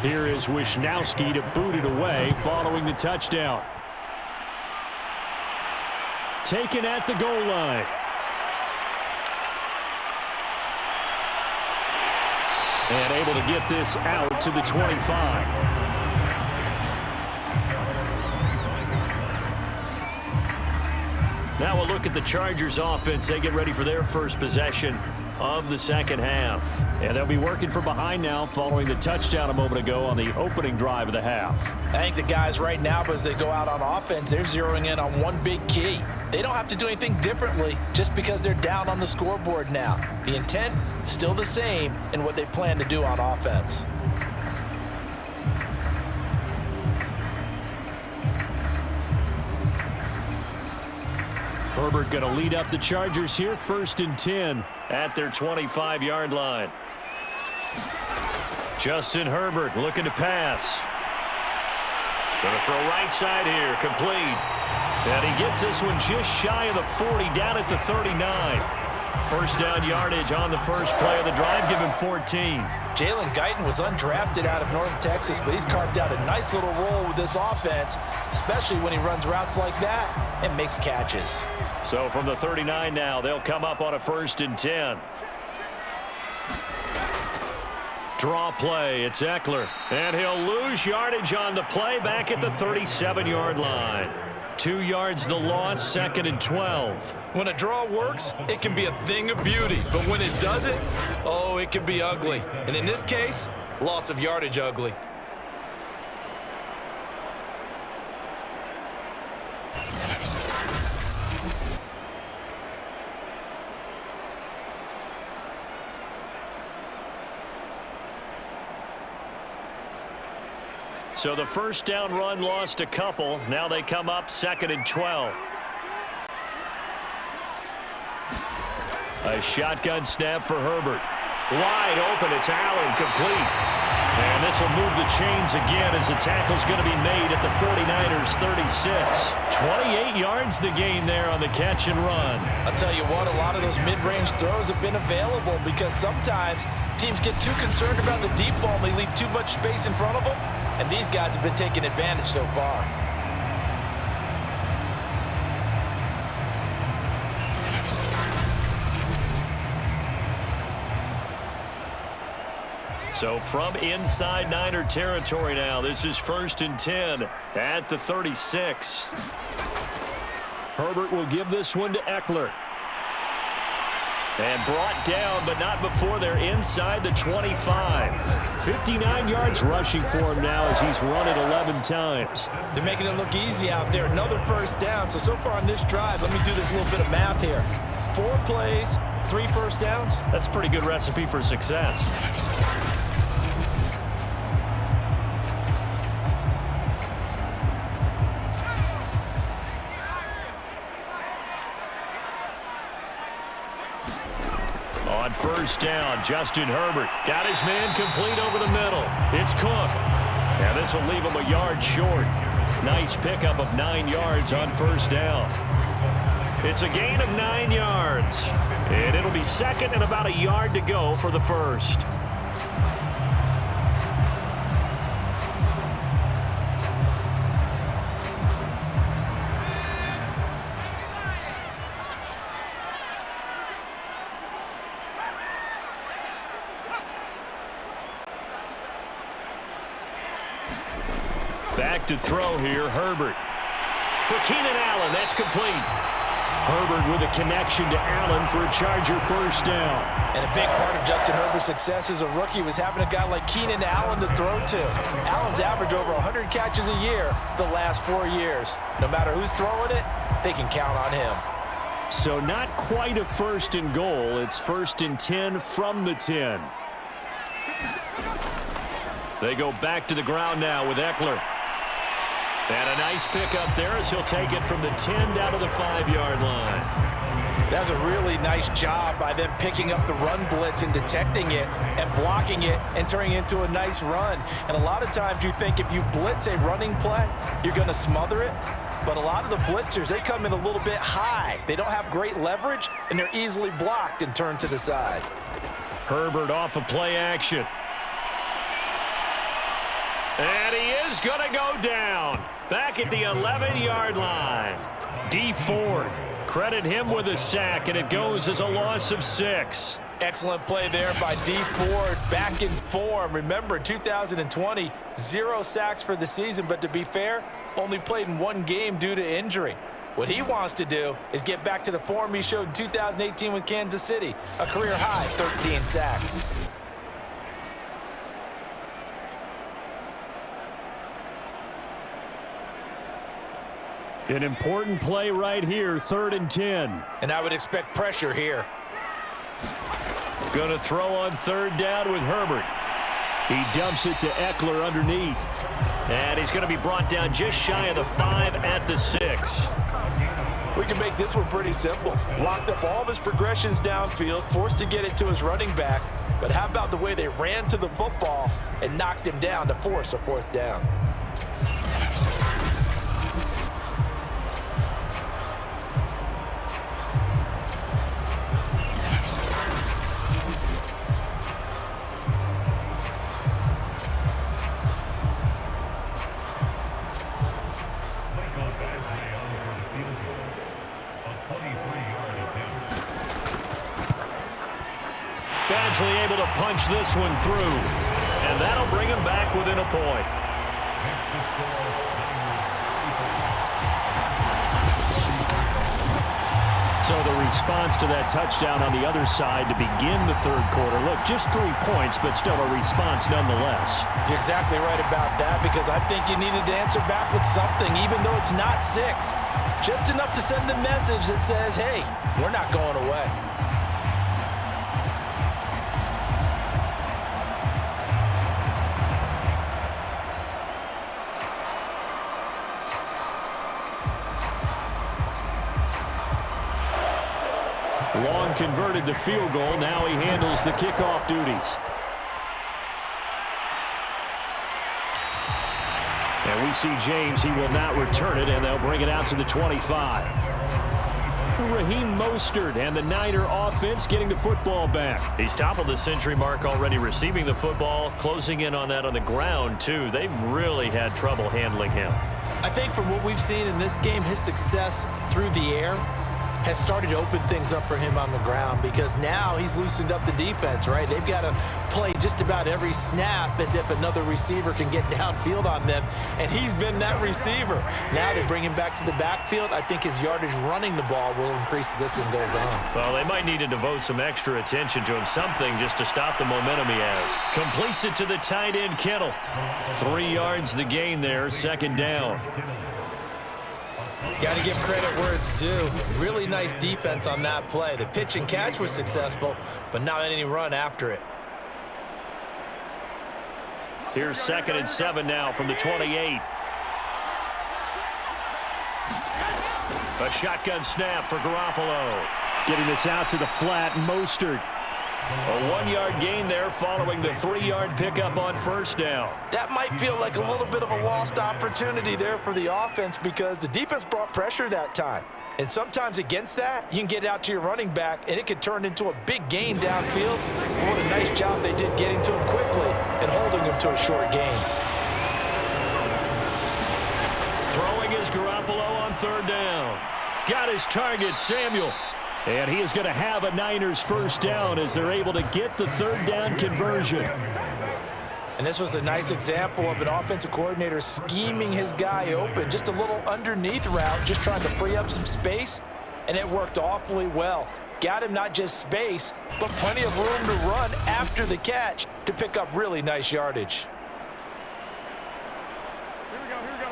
Here is Wisnowski to boot it away following the touchdown. Taken at the goal line. And able to get this out to the 25. Now we'll look at the Chargers offense. They get ready for their first possession of the second half. And they'll be working from behind now following the touchdown a moment ago on the opening drive of the half. I think the guys right now, as they go out on offense, they're zeroing in on one big key. They don't have to do anything differently just because they're down on the scoreboard now. The intent is still the same in what they plan to do on offense. Herbert going to lead up the Chargers here, 1st and 10 at their 25-yard line. Justin Herbert looking to pass. Going to throw right side here, complete. And he gets this one just shy of the 40, down at the 39. First down yardage on the first play of the drive, give him 14. Jalen Guyton was undrafted out of North Texas, but he's carved out a nice little role with this offense, especially when he runs routes like that and makes catches. So from the 39 now, they'll come up on a 1st and 10. Draw play, it's Eckler. And he'll lose yardage on the play back at the 37-yard line. 2 yards the loss, 2nd and 12. When a draw works, it can be a thing of beauty. But when it doesn't, oh, it can be ugly. And in this case, loss of yardage ugly. So the first down run lost a couple. Now they come up 2nd and 12. A shotgun snap for Herbert. Wide open. It's Allen, complete. And this will move the chains again as the tackle's going to be made at the 49ers 36. 28 yards the gain there on the catch and run. I'll tell you what, a lot of those mid-range throws have been available because sometimes teams get too concerned about the deep ball and they leave too much space in front of them. And these guys have been taking advantage so far. So from inside Niner territory now, this is 1st and 10 at the 36. Herbert will give this one to Eckler. And brought down, but not before they're inside the 25. 59 yards rushing for him now as he's run it 11 times. They're making it look easy out there. Another first down. So far on this drive, let me do this little bit of math here. 4 plays, 3 first downs. That's a pretty good recipe for success. On first down, Justin Herbert got his man complete over the middle. It's Cook. And this will leave him a yard short. Nice pickup of 9 yards on first down. It's a gain of 9 yards. And it'll be second and about a yard to go for the first. Back to throw here, Herbert. For Keenan Allen, that's complete. Herbert with a connection to Allen for a Charger first down. And a big part of Justin Herbert's success as a rookie was having a guy like Keenan Allen to throw to. Allen's averaged over 100 catches a year the last 4 years. No matter who's throwing it, they can count on him. So not quite a first and goal. It's first and 10 from the 10. They go back to the ground now with Eckler. And a nice pickup there as he'll take it from the 10 down to the 5-yard line. That's a really nice job by them picking up the run blitz and detecting it and blocking it and turning it into a nice run. And a lot of times you think if you blitz a running play, you're going to smother it. But a lot of the blitzers, they come in a little bit high. They don't have great leverage, and they're easily blocked and turned to the side. Herbert off of play action. And he is going to go down. Back at the 11-yard line. D. Ford, credit him with a sack, and it goes as a loss of 6. Excellent play there by D. Ford, back in form. Remember, in 2020, 0 sacks for the season, but to be fair, only played in 1 game due to injury. What he wants to do is get back to the form he showed in 2018 with Kansas City, a career-high 13 sacks. An important play right here, 3rd and 10. And I would expect pressure here. Going to throw on 3rd down with Herbert. He dumps it to Eckler underneath. And he's going to be brought down just shy of the 5 at the 6. We can make this one pretty simple. Locked up all of his progressions downfield, forced to get it to his running back. But how about the way they ran to the football and knocked him down to force a 4th down? Badgley able to punch this one through. And that'll bring him back within a point. So the response to that touchdown on the other side to begin the 3rd quarter. Look, just 3 points, but still a response nonetheless. You're exactly right about that, because I think you needed to answer back with something, even though it's not 6. Just enough to send the message that says, hey, we're not going away. Long converted the field goal. Now he handles the kickoff duties. And we see James. He will not return it, and they'll bring it out to the 25. Raheem Mostert and the Niner offense getting the football back. He's toppled the century mark already receiving the football, closing in on that on the ground, too. They've really had trouble handling him. I think from what we've seen in this game, his success through the air has started to open things up for him on the ground, because now he's loosened up the defense, right? They've got to play just about every snap as if another receiver can get downfield on them, and he's been that receiver. Now they bring him back to the backfield. I think his yardage running the ball will increase as this one goes on. Well, they might need to devote some extra attention to him, something just to stop the momentum he has. Completes it to the tight end, Kittle. 3 yards the gain there, 2nd down. Got to give credit where it's due. Really nice defense on that play. The pitch and catch was successful, but not any run after it. Here's 2nd and 7 now from the 28. A shotgun snap for Garoppolo. Getting this out to the flat. Mostert A 1-yard gain there following the 3-yard pickup on first down. That might feel like a little bit of a lost opportunity there for the offense because the defense brought pressure that time. And sometimes against that, you can get out to your running back, and it can turn into a big gain downfield. What a nice job they did getting to him quickly and holding him to a short gain. Throwing is Garoppolo on third down. Got his target, Samuel. And he is going to have a Niners first down as they're able to get the third down conversion. And this was a nice example of an offensive coordinator scheming his guy open. Just a little underneath route, just trying to free up some space, and it worked awfully well. Got him not just space, but plenty of room to run after the catch to pick up really nice yardage. Here we go, here we go.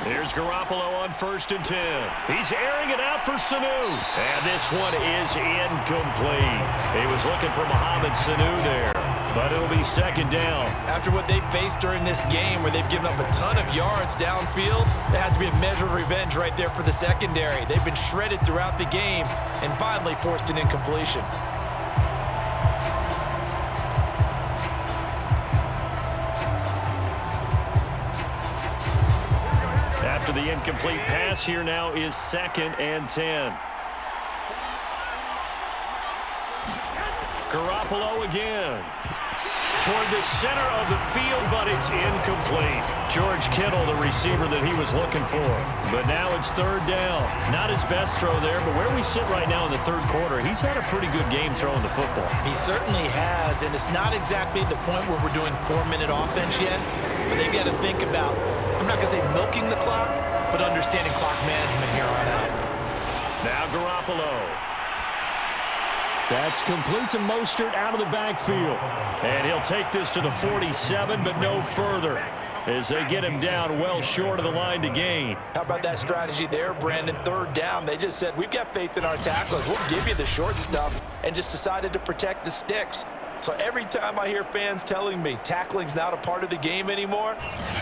Here's Garoppolo on 1st and 10. He's airing it out for Sanu. And this one is incomplete. He was looking for Mohamed Sanu there, but it'll be 2nd down. After what they've faced during this game where they've given up a ton of yards downfield, there has to be a measure of revenge right there for the secondary. They've been shredded throughout the game and finally forced an incompletion. After the incomplete pass, here now is 2nd and 10. Garoppolo again. Toward the center of the field, but it's incomplete. George Kittle, the receiver that he was looking for. But now it's 3rd down. Not his best throw there, but where we sit right now in the 3rd quarter, he's had a pretty good game throwing the football. He certainly has, and it's not exactly the point where we're doing 4-minute offense yet, but they've got to think about, I'm not going to say milking the clock, but understanding clock management here on out. Now Garoppolo. That's complete to Mostert out of the backfield. And he'll take this to the 47, but no further, as they get him down well short of the line to gain. How about that strategy there, Brandon? 3rd down. They just said, we've got faith in our tacklers. We'll give you the short stuff, and just decided to protect the sticks. So every time I hear fans telling me tackling's not a part of the game anymore,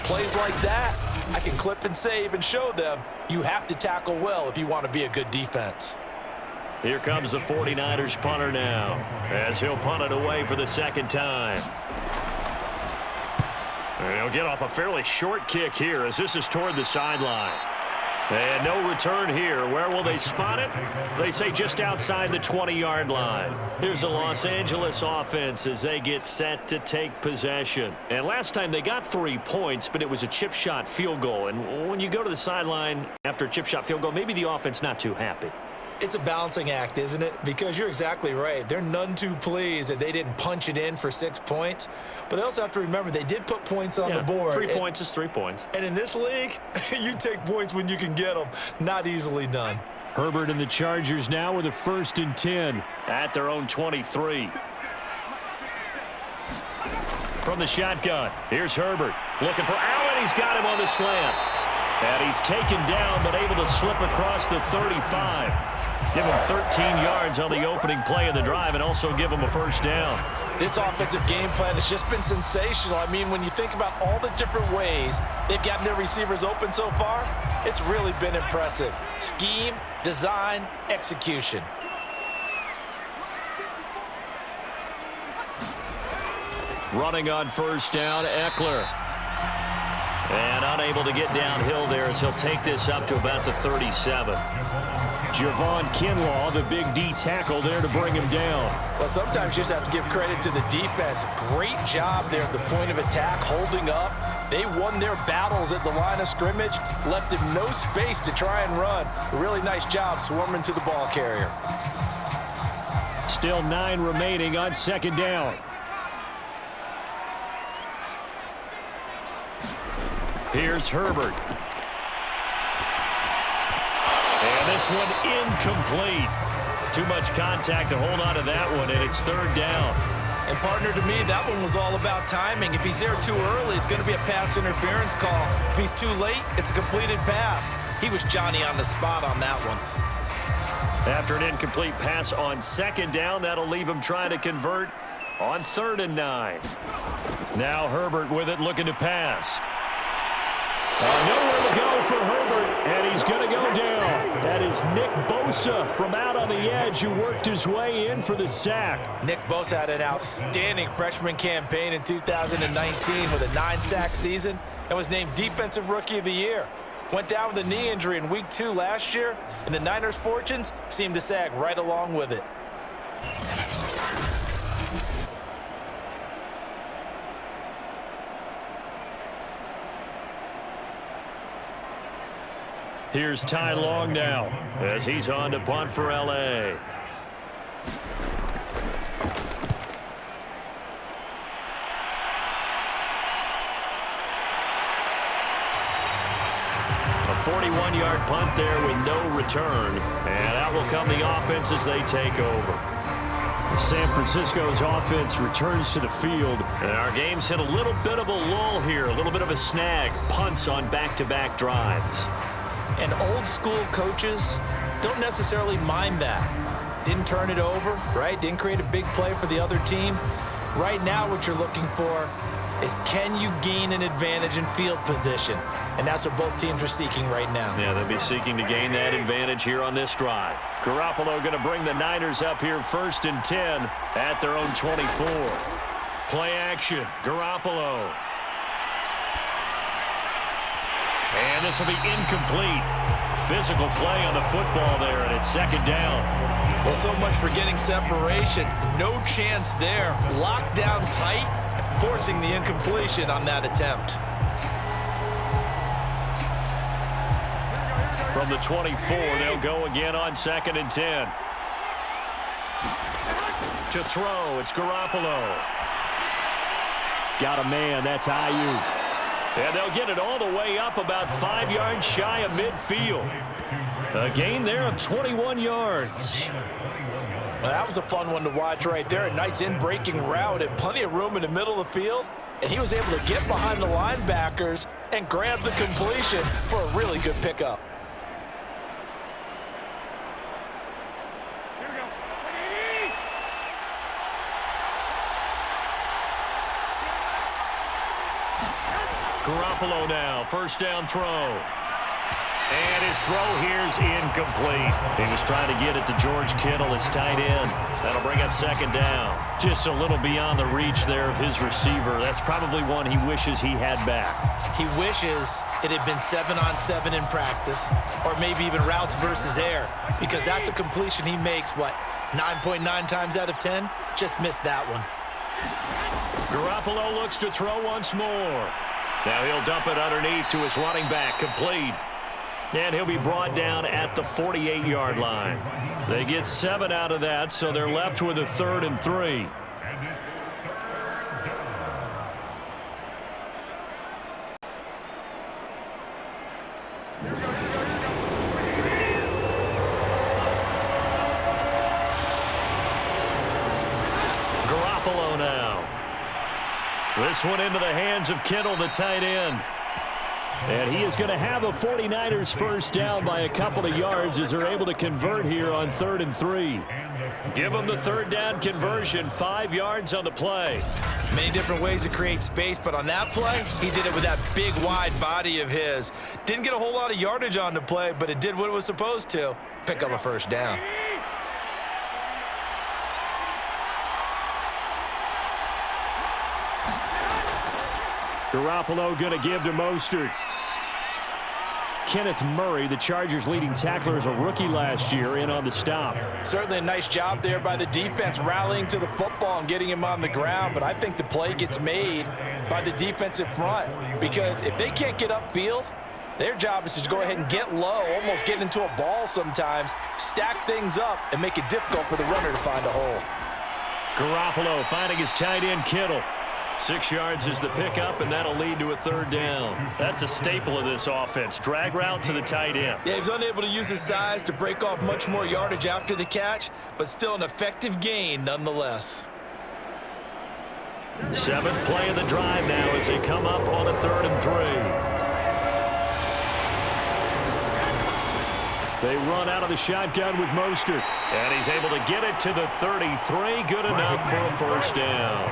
plays like that, I can clip and save and show them you have to tackle well if you want to be a good defense. Here comes the 49ers punter now, as he'll punt it away for the 2nd time. And he'll get off a fairly short kick here, as this is toward the sideline. And no return here. Where will they spot it? They say just outside the 20-yard line. Here's the Los Angeles offense as they get set to take possession. And last time they got 3 points, but it was a chip shot field goal. And when you go to the sideline after a chip shot field goal, maybe the offense not too happy. It's a balancing act, isn't it? Because you're exactly right. They're none too pleased that they didn't punch it in for 6 points. But they also have to remember they did put points on the board. 3 points is 3 points. And in this league, you take points when you can get them. Not easily done. Herbert and the Chargers now with a 1st and 10 at their own 23. From the shotgun, here's Herbert looking for Allen. He's got him on the slant. And he's taken down, but able to slip across the 35. Give him 13 yards on the opening play of the drive and also give him a 1st down. This offensive game plan has just been sensational. I mean, when you think about all the different ways they've gotten their receivers open so far, it's really been impressive. Scheme, design, execution. Running on 1st down, Eckler. And unable to get downhill there as he'll take this up to about the 37. Javon Kinlaw, the big D tackle there to bring him down. Well, sometimes you just have to give credit to the defense. Great job there at the point of attack, holding up. They won their battles at the line of scrimmage, left him no space to try and run. A really nice job swarming to the ball carrier. Still 9 remaining on 2nd down. Here's Herbert. And this one incomplete. Too much contact to hold on to that one, and it's 3rd down. And partner, to me, that one was all about timing. If he's there too early, it's going to be a pass interference call. If he's too late, it's a completed pass. He was Johnny on the spot on that one. After an incomplete pass on 2nd down, that'll leave him trying to convert on 3rd and 9. Now Herbert with it, looking to pass. Nowhere to go for Herbert, and he's going to go down. It's Nick Bosa from out on the edge who worked his way in for the sack. Nick Bosa had an outstanding freshman campaign in 2019 with a 9-sack season and was named Defensive Rookie of the Year. Went down with a knee injury in Week 2 last year, and the Niners' fortunes seemed to sag right along with it. Here's Ty Long now as he's on to punt for L.A. A 41-yard punt there with no return, and that will come the offense as they take over. San Francisco's offense returns to the field, and our game's hit a little bit of a lull here, a little bit of a snag, punts on back-to-back drives. And old-school coaches don't necessarily mind that. Didn't turn it over, right? Didn't create a big play for the other team. Right now what you're looking for is, can you gain an advantage in field position? And that's what both teams are seeking right now. Yeah, they'll be seeking to gain that advantage here on this drive. Garoppolo going to bring the Niners up here 1st and 10 at their own 24. Play action, Garoppolo. And this will be incomplete. Physical play on the football there, and it's 2nd down. Well, so much for getting separation. No chance there. Locked down tight, forcing the incompletion on that attempt. From the 24, they'll go again on 2nd and 10. To throw, it's Garoppolo. Got a man, that's Ayuk. And they'll get it all the way up about 5 yards shy of midfield. A gain there of 21 yards. Well, that was a fun one to watch right there. A nice in-breaking route and plenty of room in the middle of the field. And he was able to get behind the linebackers and grab the completion for a really good pickup. Garoppolo now, 1st down throw. And his throw here's incomplete. He was trying to get it to George Kittle, his tight end. That'll bring up 2nd down. Just a little beyond the reach there of his receiver. That's probably one he wishes he had back. He wishes it had been 7-on-7 in practice, or maybe even routes versus air, because that's a completion he makes, 9.9 times out of 10? Just missed that one. Garoppolo looks to throw once more. Now he'll dump it underneath to his running back, complete. And he'll be brought down at the 48-yard line. They get 7 out of that, so they're left with a 3rd and 3. Garoppolo now. This one into the hands of Kittle, the tight end. And he is going to have a 49ers 1st down by a couple of yards as they're able to convert here on 3rd and 3. Give him the 3rd down conversion, 5 yards on the play. Many different ways to create space, but on that play, he did it with that big, wide body of his. Didn't get a whole lot of yardage on the play, but it did what it was supposed to, pick up a 1st down. Garoppolo going to give to Mostert. Kenneth Murray, the Chargers' leading tackler, as a rookie last year, in on the stop. Certainly a nice job there by the defense, rallying to the football and getting him on the ground, but I think the play gets made by the defensive front, because if they can't get upfield, their job is to go ahead and get low, almost get into a ball sometimes, stack things up, and make it difficult for the runner to find a hole. Garoppolo finding his tight end, Kittle. 6 yards is the pickup, and that'll lead to a 3rd down. That's a staple of this offense. Drag route to the tight end. Yeah, he was unable to use his size to break off much more yardage after the catch, but still an effective gain nonetheless. 7th play of the drive now as they come up on a 3rd and 3. They run out of the shotgun with Mostert, and he's able to get it to the 33. Good enough for a 1st down.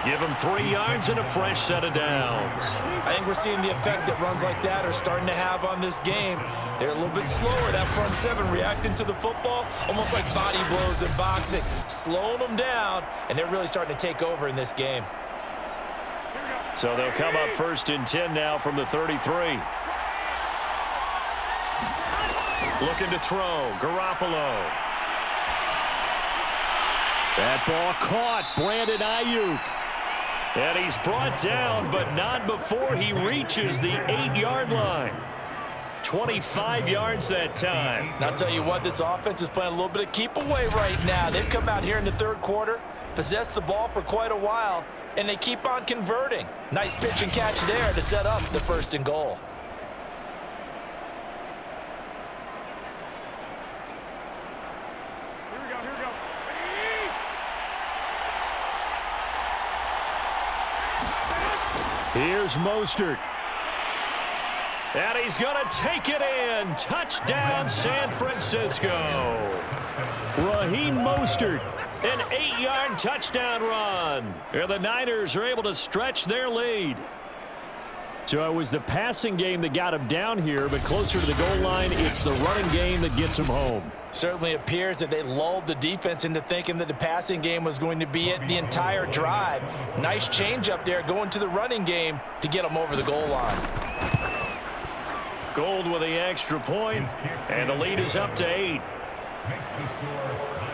Give him 3 yards and a fresh set of downs. I think we're seeing the effect that runs like that are starting to have on this game. They're a little bit slower, that front seven, reacting to the football, almost like body blows in boxing, slowing them down, and they're really starting to take over in this game. So they'll come up 1st and 10 now from the 33. Looking to throw, Garoppolo. That ball caught, Brandon Ayuk. And he's brought down, but not before he reaches the 8-yard line. 25 yards that time. And I'll tell you what, this offense is playing a little bit of keep away right now. They've come out here in the 3rd quarter, possessed the ball for quite a while, and they keep on converting. Nice pitch and catch there to set up the 1st and goal. Here's Mostert. And he's going to take it in. Touchdown, San Francisco. Raheem Mostert, an 8-yard touchdown run. And the Niners are able to stretch their lead. So it was the passing game that got him down here, but closer to the goal line, it's the running game that gets him home. Certainly appears that they lulled the defense into thinking that the passing game was going to be it the entire drive. Nice change up there going to the running game to get them over the goal line. Gold with the extra point, and the lead is up to 8.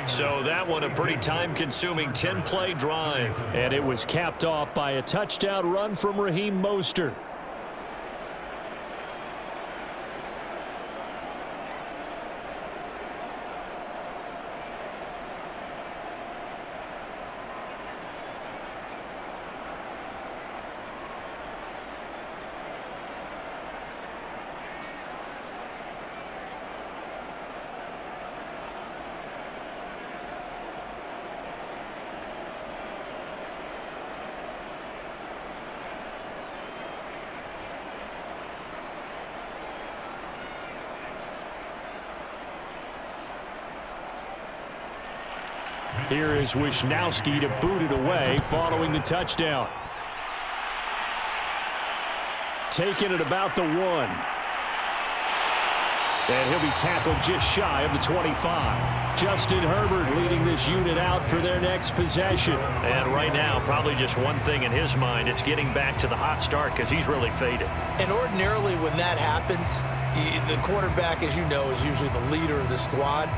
So that one a pretty time-consuming 10-play drive. And it was capped off by a touchdown run from Raheem Mostert. Here is Wisnowski to boot it away following the touchdown. Taking it about the 1. And he'll be tackled just shy of the 25. Justin Herbert leading this unit out for their next possession. And right now, probably just one thing in his mind. It's getting back to the hot start because he's really faded. And ordinarily when that happens, the quarterback, as you know, is usually the leader of the squad.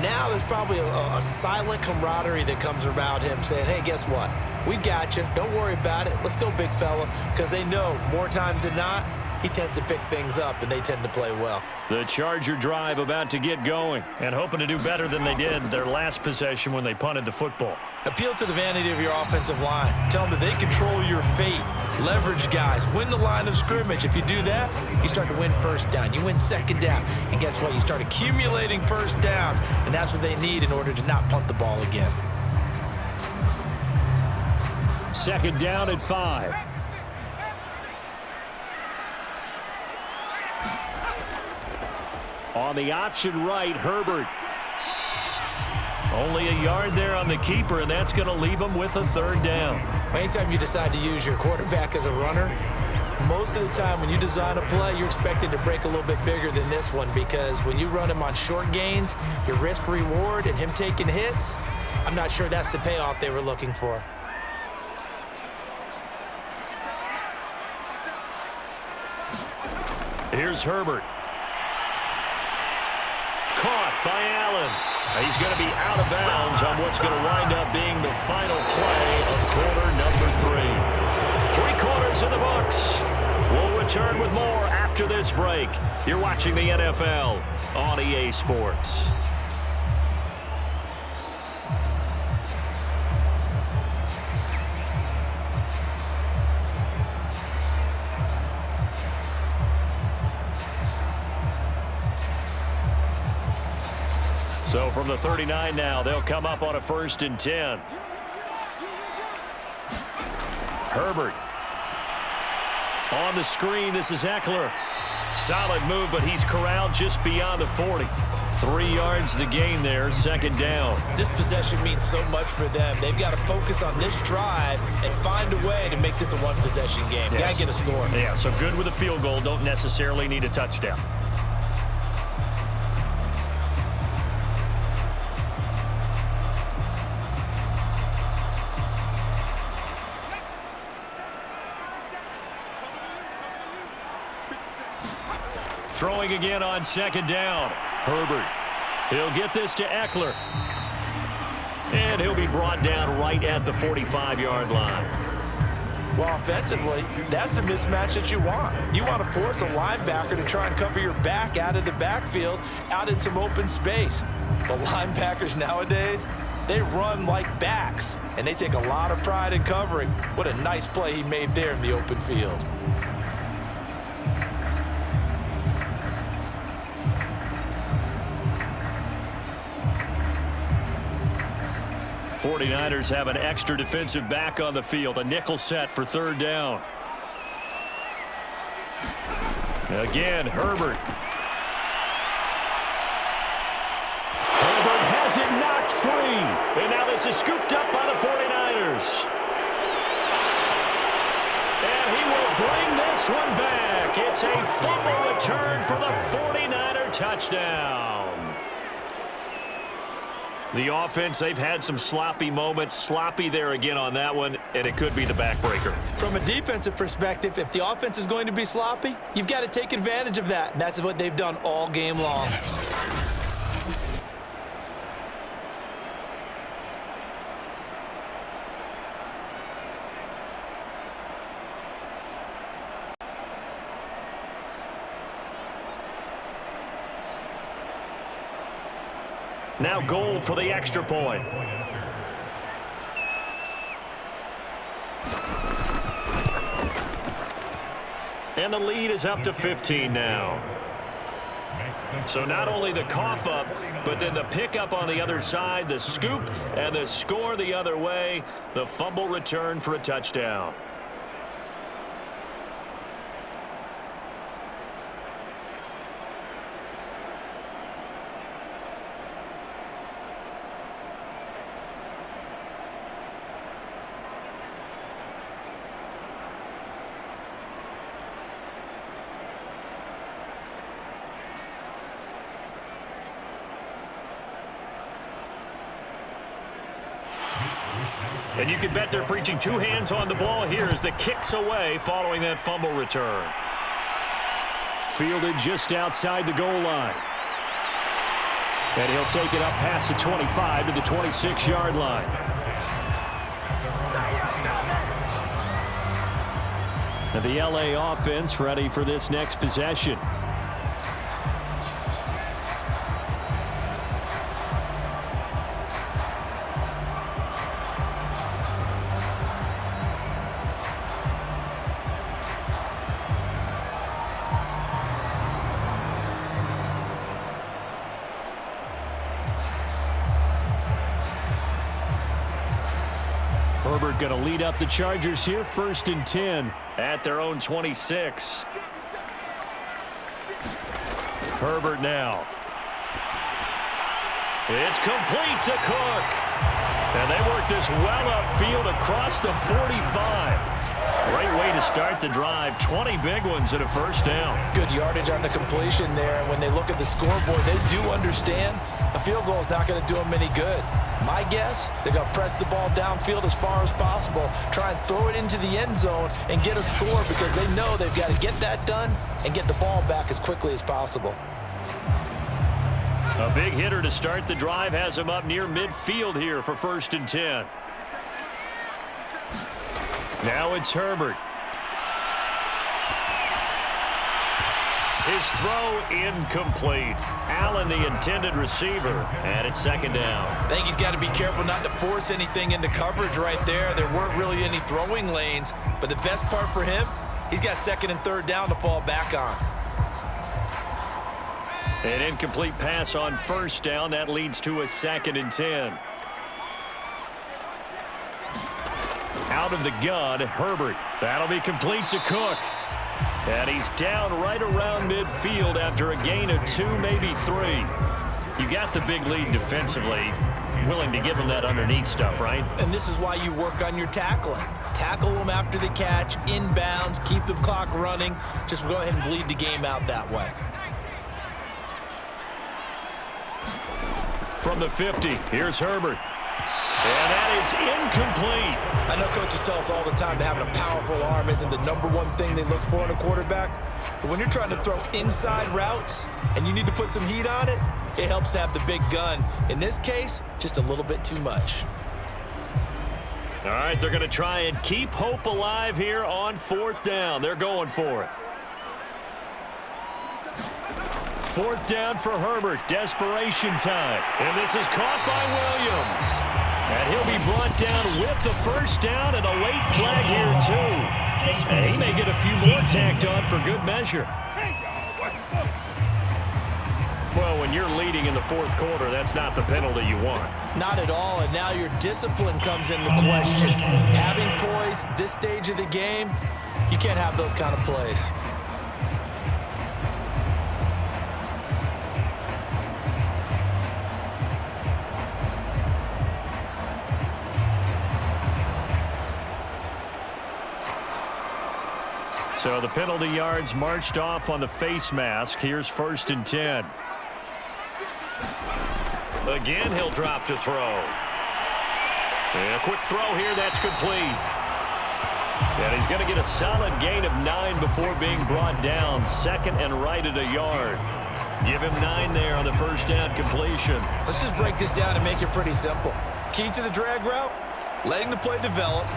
Now there's probably a silent camaraderie that comes about him saying, hey, guess what? We got you. Don't worry about it. Let's go, big fella. Because they know more times than not, he tends to pick things up, and they tend to play well. The Charger drive about to get going and hoping to do better than they did their last possession when they punted the football. Appeal to the vanity of your offensive line. Tell them that they control your fate. Leverage guys. Win the line of scrimmage. If you do that, you start to win 1st down. You win 2nd down. And guess what? You start accumulating 1st downs. And that's what they need in order to not punt the ball again. 2nd down at 5. On the option right, Herbert. Only a yard there on the keeper, and that's going to leave him with a 3rd down. Anytime you decide to use your quarterback as a runner, most of the time when you design a play, you're expected to break a little bit bigger than this one, because when you run him on short gains, your risk reward and him taking hits, I'm not sure that's the payoff they were looking for. Here's Herbert. Caught by Allen. He's going to be out of bounds on what's going to wind up being the final play of quarter number 3. 3 quarters in the books. We'll return with more after this break. You're watching the NFL on EA Sports. So from the 39 now, they'll come up on a 1st and 10. Herbert. On the screen, this is Eckler. Solid move, but he's corralled just beyond the 40. 3 yards the gain there, second down. This possession means so much for them. They've got to focus on this drive and find a way to make this a one-possession game. Yes. Got to get a score. Yeah, so good with a field goal. Don't necessarily need a touchdown. Throwing again on second down. Herbert. He'll get this to Eckler. And he'll be brought down right at the 45-yard line. Well, offensively, that's the mismatch that you want. You want to force a linebacker to try and cover your back out of the backfield, out in some open space. But linebackers nowadays, they run like backs, and they take a lot of pride in covering. What a nice play he made there in the open field. 49ers have an extra defensive back on the field. A nickel set for third down. Again, Herbert. Herbert has it knocked free. And now this is scooped up by the 49ers. And he will bring this one back. It's a fumble return for the 49er touchdown. The offense, they've had some sloppy moments. Sloppy there again on that one, and it could be the backbreaker. From a defensive perspective, if the offense is going to be sloppy, you've got to take advantage of that, and that's what they've done all game long. Now Gold for the extra point. And the lead is up to 15 now. So not only the cough up, but then the pickup on the other side, the scoop, and the score the other way, the fumble return for a touchdown. And you can bet they're preaching two hands on the ball here as the kick's away following that fumble return. Fielded just outside the goal line. And he'll take it up past the 25 to the 26-yard line. And the LA offense ready for this next possession. Herbert going to lead up the Chargers here, 1st and 10 at their own 26. Herbert now. It's complete to Cook. And they work this well upfield across the 45. Great way to start the drive. 20 big ones and a first down. Good yardage on the completion there. And when they look at the scoreboard, they do understand a field goal is not going to do them any good. My guess, they're going to press the ball downfield as far as possible, try and throw it into the end zone and get a score because they know they've got to get that done and get the ball back as quickly as possible. A big hitter to start the drive has him up near midfield here for 1st and 10. Now it's Herbert. His throw incomplete. Allen, the intended receiver, and it's 2nd down. I think he's got to be careful not to force anything into coverage right there. There weren't really any throwing lanes, but the best part for him, he's got 2nd and 3rd down to fall back on. An incomplete pass on 1st down. That leads to a 2nd and 10. Out of the gun, Herbert. That'll be complete to Cook. And he's down right around midfield after a gain of 2, maybe 3. You got the big lead defensively. Willing to give him that underneath stuff, right? And this is why you work on your tackling. Tackle them after the catch, inbounds, keep the clock running. Just go ahead and bleed the game out that way. From the 50, here's Herbert. And that is incomplete. I know coaches tell us all the time that having a powerful arm isn't the #1 thing they look for in a quarterback. But when you're trying to throw inside routes and you need to put some heat on it, it helps to have the big gun. In this case, just a little bit too much. All right, they're going to try and keep hope alive here on 4th down. They're going for it. 4th down for Herbert. Desperation time. And this is caught by Williams. And he'll be brought down with the 1st down and a late flag here, too. And he may get a few more tacked on for good measure. Well, when you're leading in the 4th quarter, that's not the penalty you want. Not at all, and now your discipline comes into question. Having poise this stage of the game, you can't have those kind of plays. So the penalty yards marched off on the face mask. Here's 1st and 10. Again, he'll drop to throw. And a quick throw here. That's complete. And he's going to get a solid gain of 9 before being brought down. 2nd and right at a yard. Give him 9 there on the 1st down completion. Let's just break this down and make it pretty simple. Key to the drag route, letting the play develop,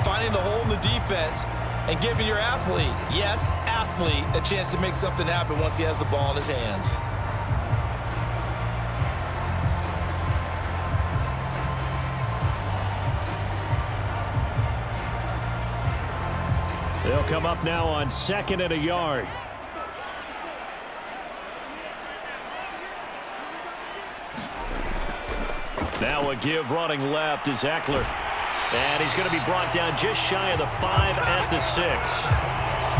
finding the hole in the defense, and giving your athlete, yes, athlete, a chance to make something happen once he has the ball in his hands. They'll come up now on 2nd and a yard. Now a give running left is Eckler. And he's going to be brought down just shy of the 5 at the 6.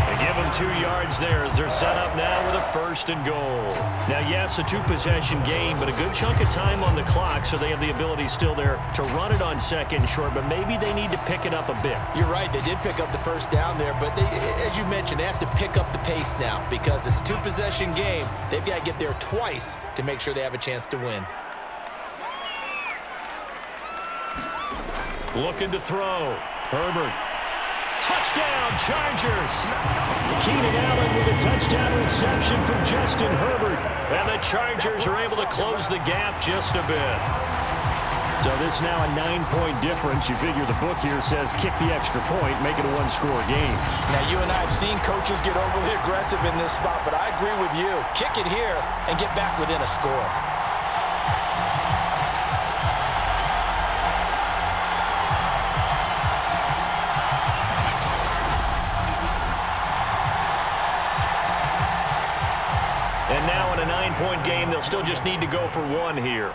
They give him 2 yards there as they're set up now with a 1st and goal. Now, yes, a 2-possession game, but a good chunk of time on the clock, so they have the ability still there to run it on 2nd and short, but maybe they need to pick it up a bit. You're right. They did pick up the 1st down there, but as you mentioned, they have to pick up the pace now because it's a 2-possession game. They've got to get there twice to make sure they have a chance to win. Looking to throw. Herbert. Touchdown, Chargers. Keenan Allen with a touchdown reception from Justin Herbert. And the Chargers are able to close the gap just a bit. So this now a 9-point difference. You figure the book here says kick the extra point, make it a 1-score game. Now, you and I have seen coaches get overly aggressive in this spot, but I agree with you. Kick it here and get back within a score. And now in a 9-point game, they'll still just need to go for 1 here.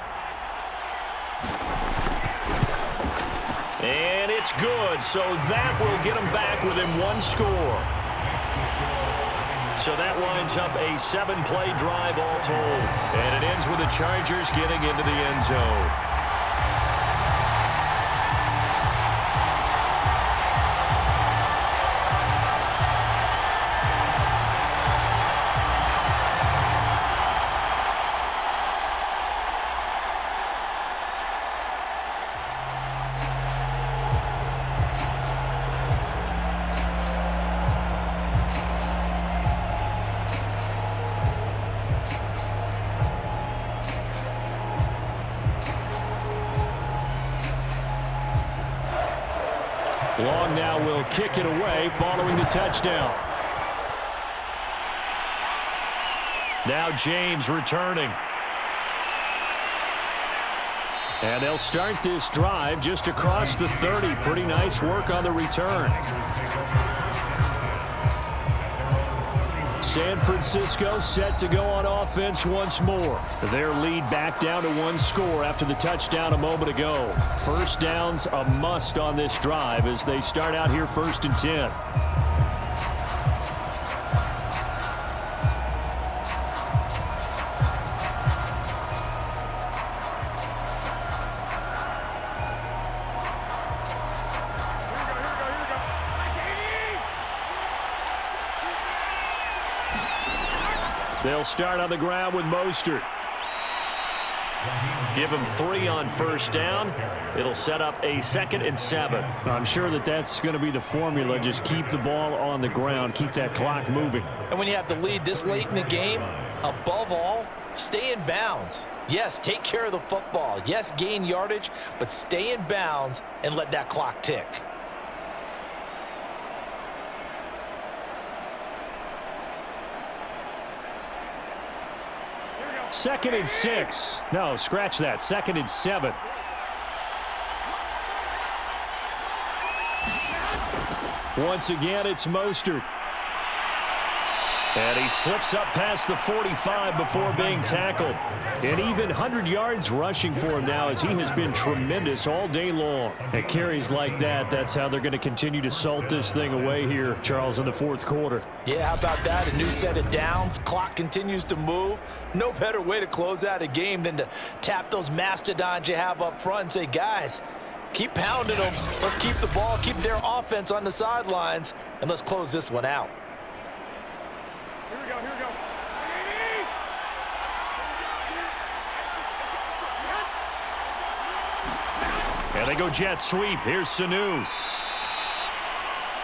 And it's good, so that will get them back within 1 score. So that winds up a 7-play drive all told. And it ends with the Chargers getting into the end zone. Long now will kick it away following the touchdown. Now James returning. And they'll start this drive just across the 30. Pretty nice work on the return. San Francisco set to go on offense once more. Their lead back down to 1 score after the touchdown a moment ago. 1st down's a must on this drive as they start out here 1st and 10. They'll start on the ground with Mostert. Give him 3 on first down. It'll set up a 2nd and 7. I'm sure that's going to be the formula. Just keep the ball on the ground. Keep that clock moving. And when you have the lead this late in the game, above all, stay in bounds. Yes, take care of the football. Yes, gain yardage, but stay in bounds and let that clock tick. Second and 6. No, scratch that. 2nd and 7. Once again, it's Mostert. And he slips up past the 45 before being tackled. And even 100 yards rushing for him now, as he has been tremendous all day long. At carries like that, that's how they're going to continue to salt this thing away here, Charles, in the 4th quarter. Yeah, how about that? A new set of downs. Clock continues to move. No better way to close out a game than to tap those mastodons you have up front and say, guys, keep pounding them. Let's keep the ball, keep their offense on the sidelines, and let's close this one out. Here we go, here we go. And they go jet sweep. Here's Sanu.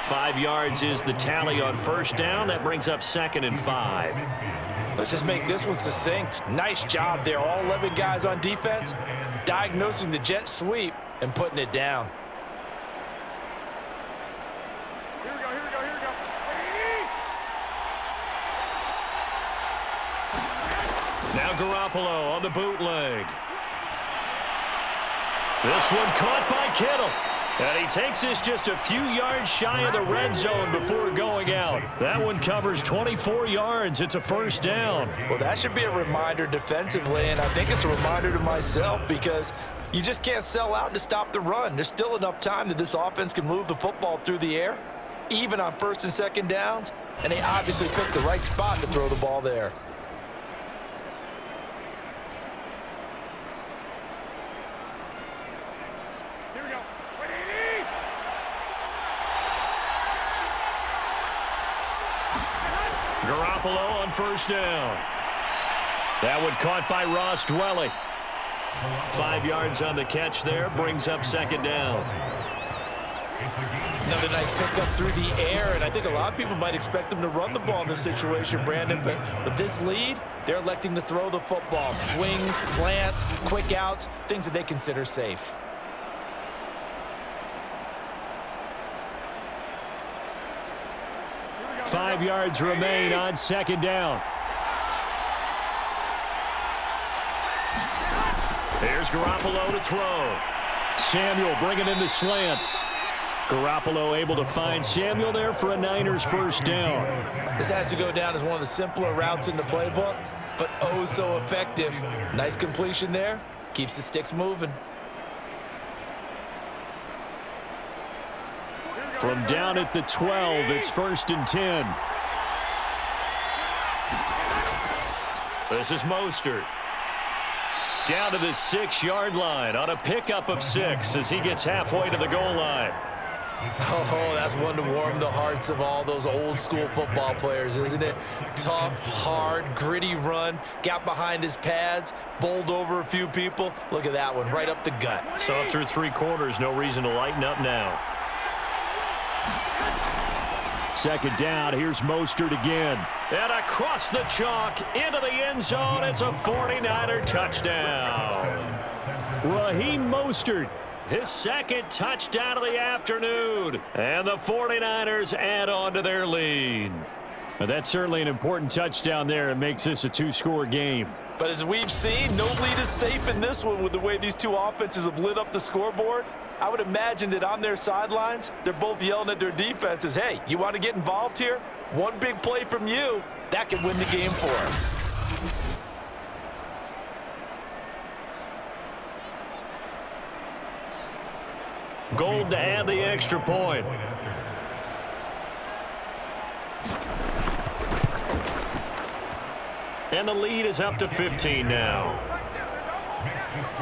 5 yards is the tally on first down. That brings up 2nd and 5. Let's just make this one succinct. Nice job there. All 11 guys on defense, diagnosing the jet sweep and putting it down. Here we go, here we go, here we go. Now Garoppolo on the bootleg. This one caught by Kittle. And he takes this just a few yards shy of the red zone before going out. That one covers 24 yards. It's a first down. Well, that should be a reminder defensively, and I think it's a reminder to myself, because you just can't sell out to stop the run. There's still enough time that this offense can move the football through the air, even on 1st and 2nd downs, and they obviously picked the right spot to throw the ball there. Garoppolo on first down. That one caught by Ross Dwelly. 5 yards on the catch there, brings up 2nd down. Another nice pickup through the air, and I think a lot of people might expect them to run the ball in this situation, Brandon, but with this lead, they're electing to throw the football. Swings, slants, quick outs, things that they consider safe. Five yards remain on 2nd down. Here's Garoppolo to throw. Samuel bringing in the slant. Garoppolo able to find Samuel there for a Niners first down. This has to go down as one of the simpler routes in the playbook, but oh so effective. Nice completion there. Keeps the sticks moving. From down at the 12, it's 1st and 10. This is Mostert. Down to the 6-yard line on a pickup of 6 as he gets halfway to the goal line. Oh, that's one to warm the hearts of all those old school football players, isn't it? Tough, hard, gritty run, got behind his pads, bowled over a few people. Look at that one, right up the gut. So through 3 quarters, no reason to lighten up now. 2nd down, here's Mostert again. And across the chalk, into the end zone, it's a 49er touchdown. Raheem Mostert, his 2nd touchdown of the afternoon. And the 49ers add on to their lead. Now, that's certainly an important touchdown there. It makes this a 2-score game. But as we've seen, no lead is safe in this one with the way these two offenses have lit up the scoreboard. I would imagine that on their sidelines, they're both yelling at their defenses, hey, you want to get involved here? One big play from you, that can win the game for us. Gold to add the extra point. And the lead is up to 15 now.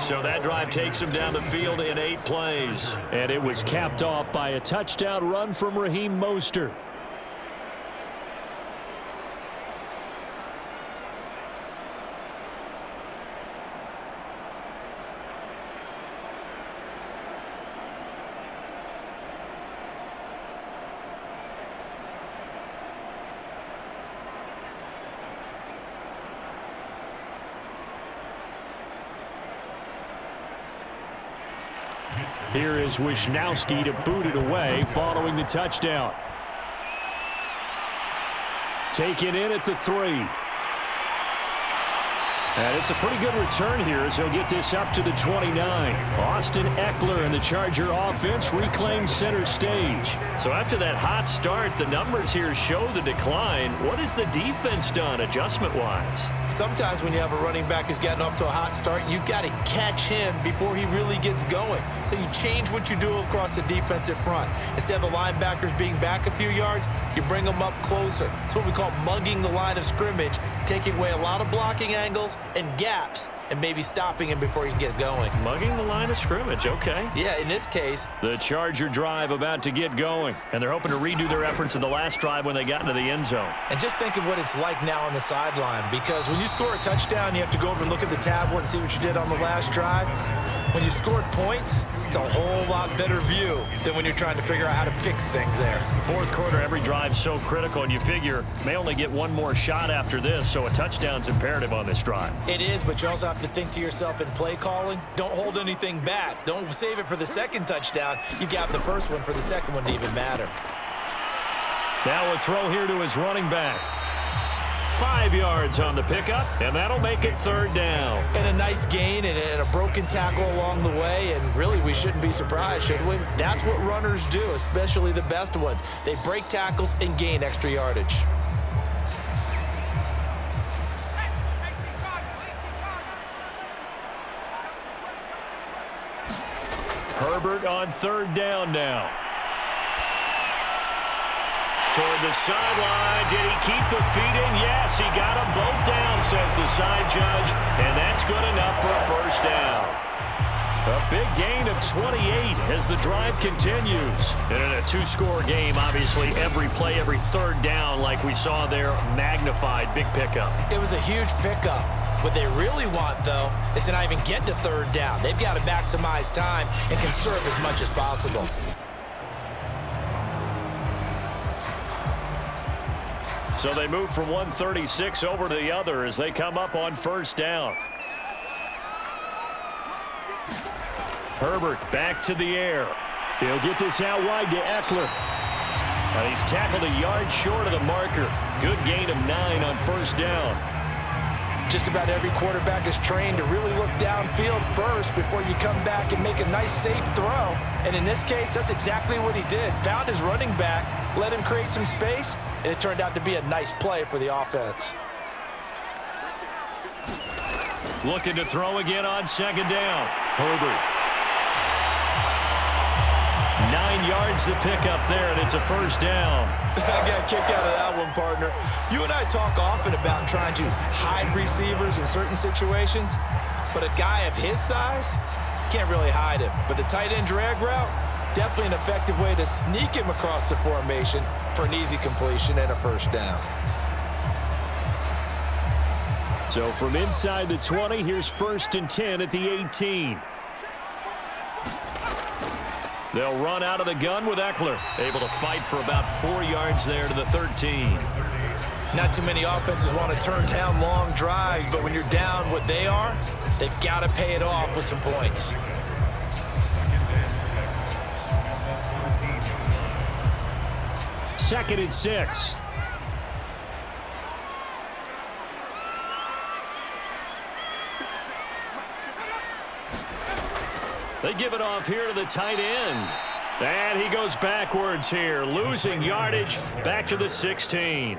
So that drive takes him down the field in 8 plays. And it was capped off by a touchdown run from Raheem Mostert. Here is Wisnowski to boot it away following the touchdown. Taken in at the 3. And it's a pretty good return here as he'll get this up to the 29. Austin Eckler and the Charger offense reclaim center stage. So after that hot start, the numbers here show the decline. What has the defense done adjustment-wise? Sometimes when you have a running back who's gotten off to a hot start, you've got to catch him before he really gets going. So you change what you do across the defensive front. Instead of the linebackers being back a few yards, you bring them up closer. It's what we call mugging the line of scrimmage, taking away a lot of blocking angles and gaps, and maybe stopping him before he can get going. Mugging the line of scrimmage, okay. Yeah, in this case. The Charger drive about to get going. And they're hoping to redo their efforts in the last drive when they got into the end zone. And just think of what it's like now on the sideline, because when you score a touchdown, you have to go over and look at the tablet and see what you did on the last drive. When you scored points, it's a whole lot better view than when you're trying to figure out how to fix things there. Fourth quarter, every drive's so critical, and you figure may only get one more shot after this, so a touchdown's imperative on this drive. It is, but you also have to think to yourself in play calling, don't hold anything back. Don't save it for the second touchdown. You got the first one for the second one to even matter. Now a throw here to his running back. 5 yards on the pickup, and that'll make it third down. And a nice gain and a broken tackle along the way, and really we shouldn't be surprised, should we? That's what runners do, especially the best ones. They break tackles and gain extra yardage. Herbert on third down now. Toward the sideline. Did he keep the feet in? Yes, he got them both down, says the side judge, and that's good enough for a first down. A big gain of 28 as the drive continues. And in a two-score game, obviously every play, every third down, like we saw there, magnified, big pickup. It was a huge pickup. What they really want, though, is to not even get to third down. They've got to maximize time and conserve as much as possible. So they move from 136 over to the other as they come up on first down. Herbert back to the air. He'll get this out wide to Eckler. And he's tackled a yard short of the marker. Good gain of 9 on first down. Just about every quarterback is trained to really look downfield first before you come back and make a nice, safe throw. And in this case, that's exactly what he did. Found his running back, let him create some space, and it turned out to be a nice play for the offense. Looking to throw again on second down. Herbert. 9 yards to pick up there, and it's a first down. I got a kick out of that one, partner. You and I talk often about trying to hide receivers in certain situations, but a guy of his size can't really hide him. But the tight end drag route, definitely an effective way to sneak him across the formation for an easy completion and a first down. So from inside the 20, here's 1st and 10 at the 18. They'll run out of the gun with Eckler, able to fight for about 4 yards there to the 13. Not too many offenses want to turn down long drives, but when you're down what they are, they've got to pay it off with some points. Second and 6. They give it off here to the tight end. And he goes backwards here, losing yardage back to the 16.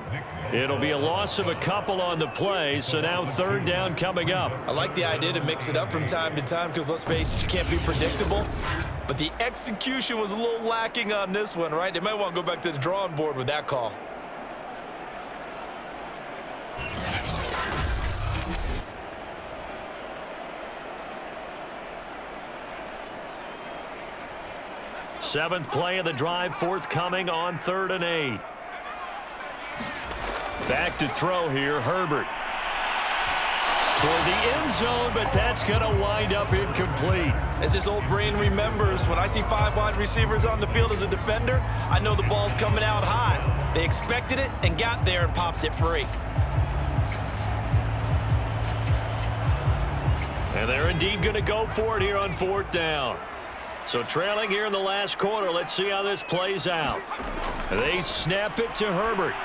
It'll be a loss of a couple on the play, so now third down coming up. I like the idea to mix it up from time to time because, let's face it, you can't be predictable. But the execution was a little lacking on this one, right? They might want to go back to the drawing board with that call. Seventh play of the drive, forthcoming on 3rd and 8. Back to throw here, Herbert. Toward the end zone, but that's going to wind up incomplete. As this old brain remembers, when I see 5 wide receivers on the field as a defender, I know the ball's coming out hot. They expected it and got there and popped it free. And they're indeed going to go for it here on 4th down. So trailing here in the last quarter. Let's see how this plays out. They snap it to Herbert.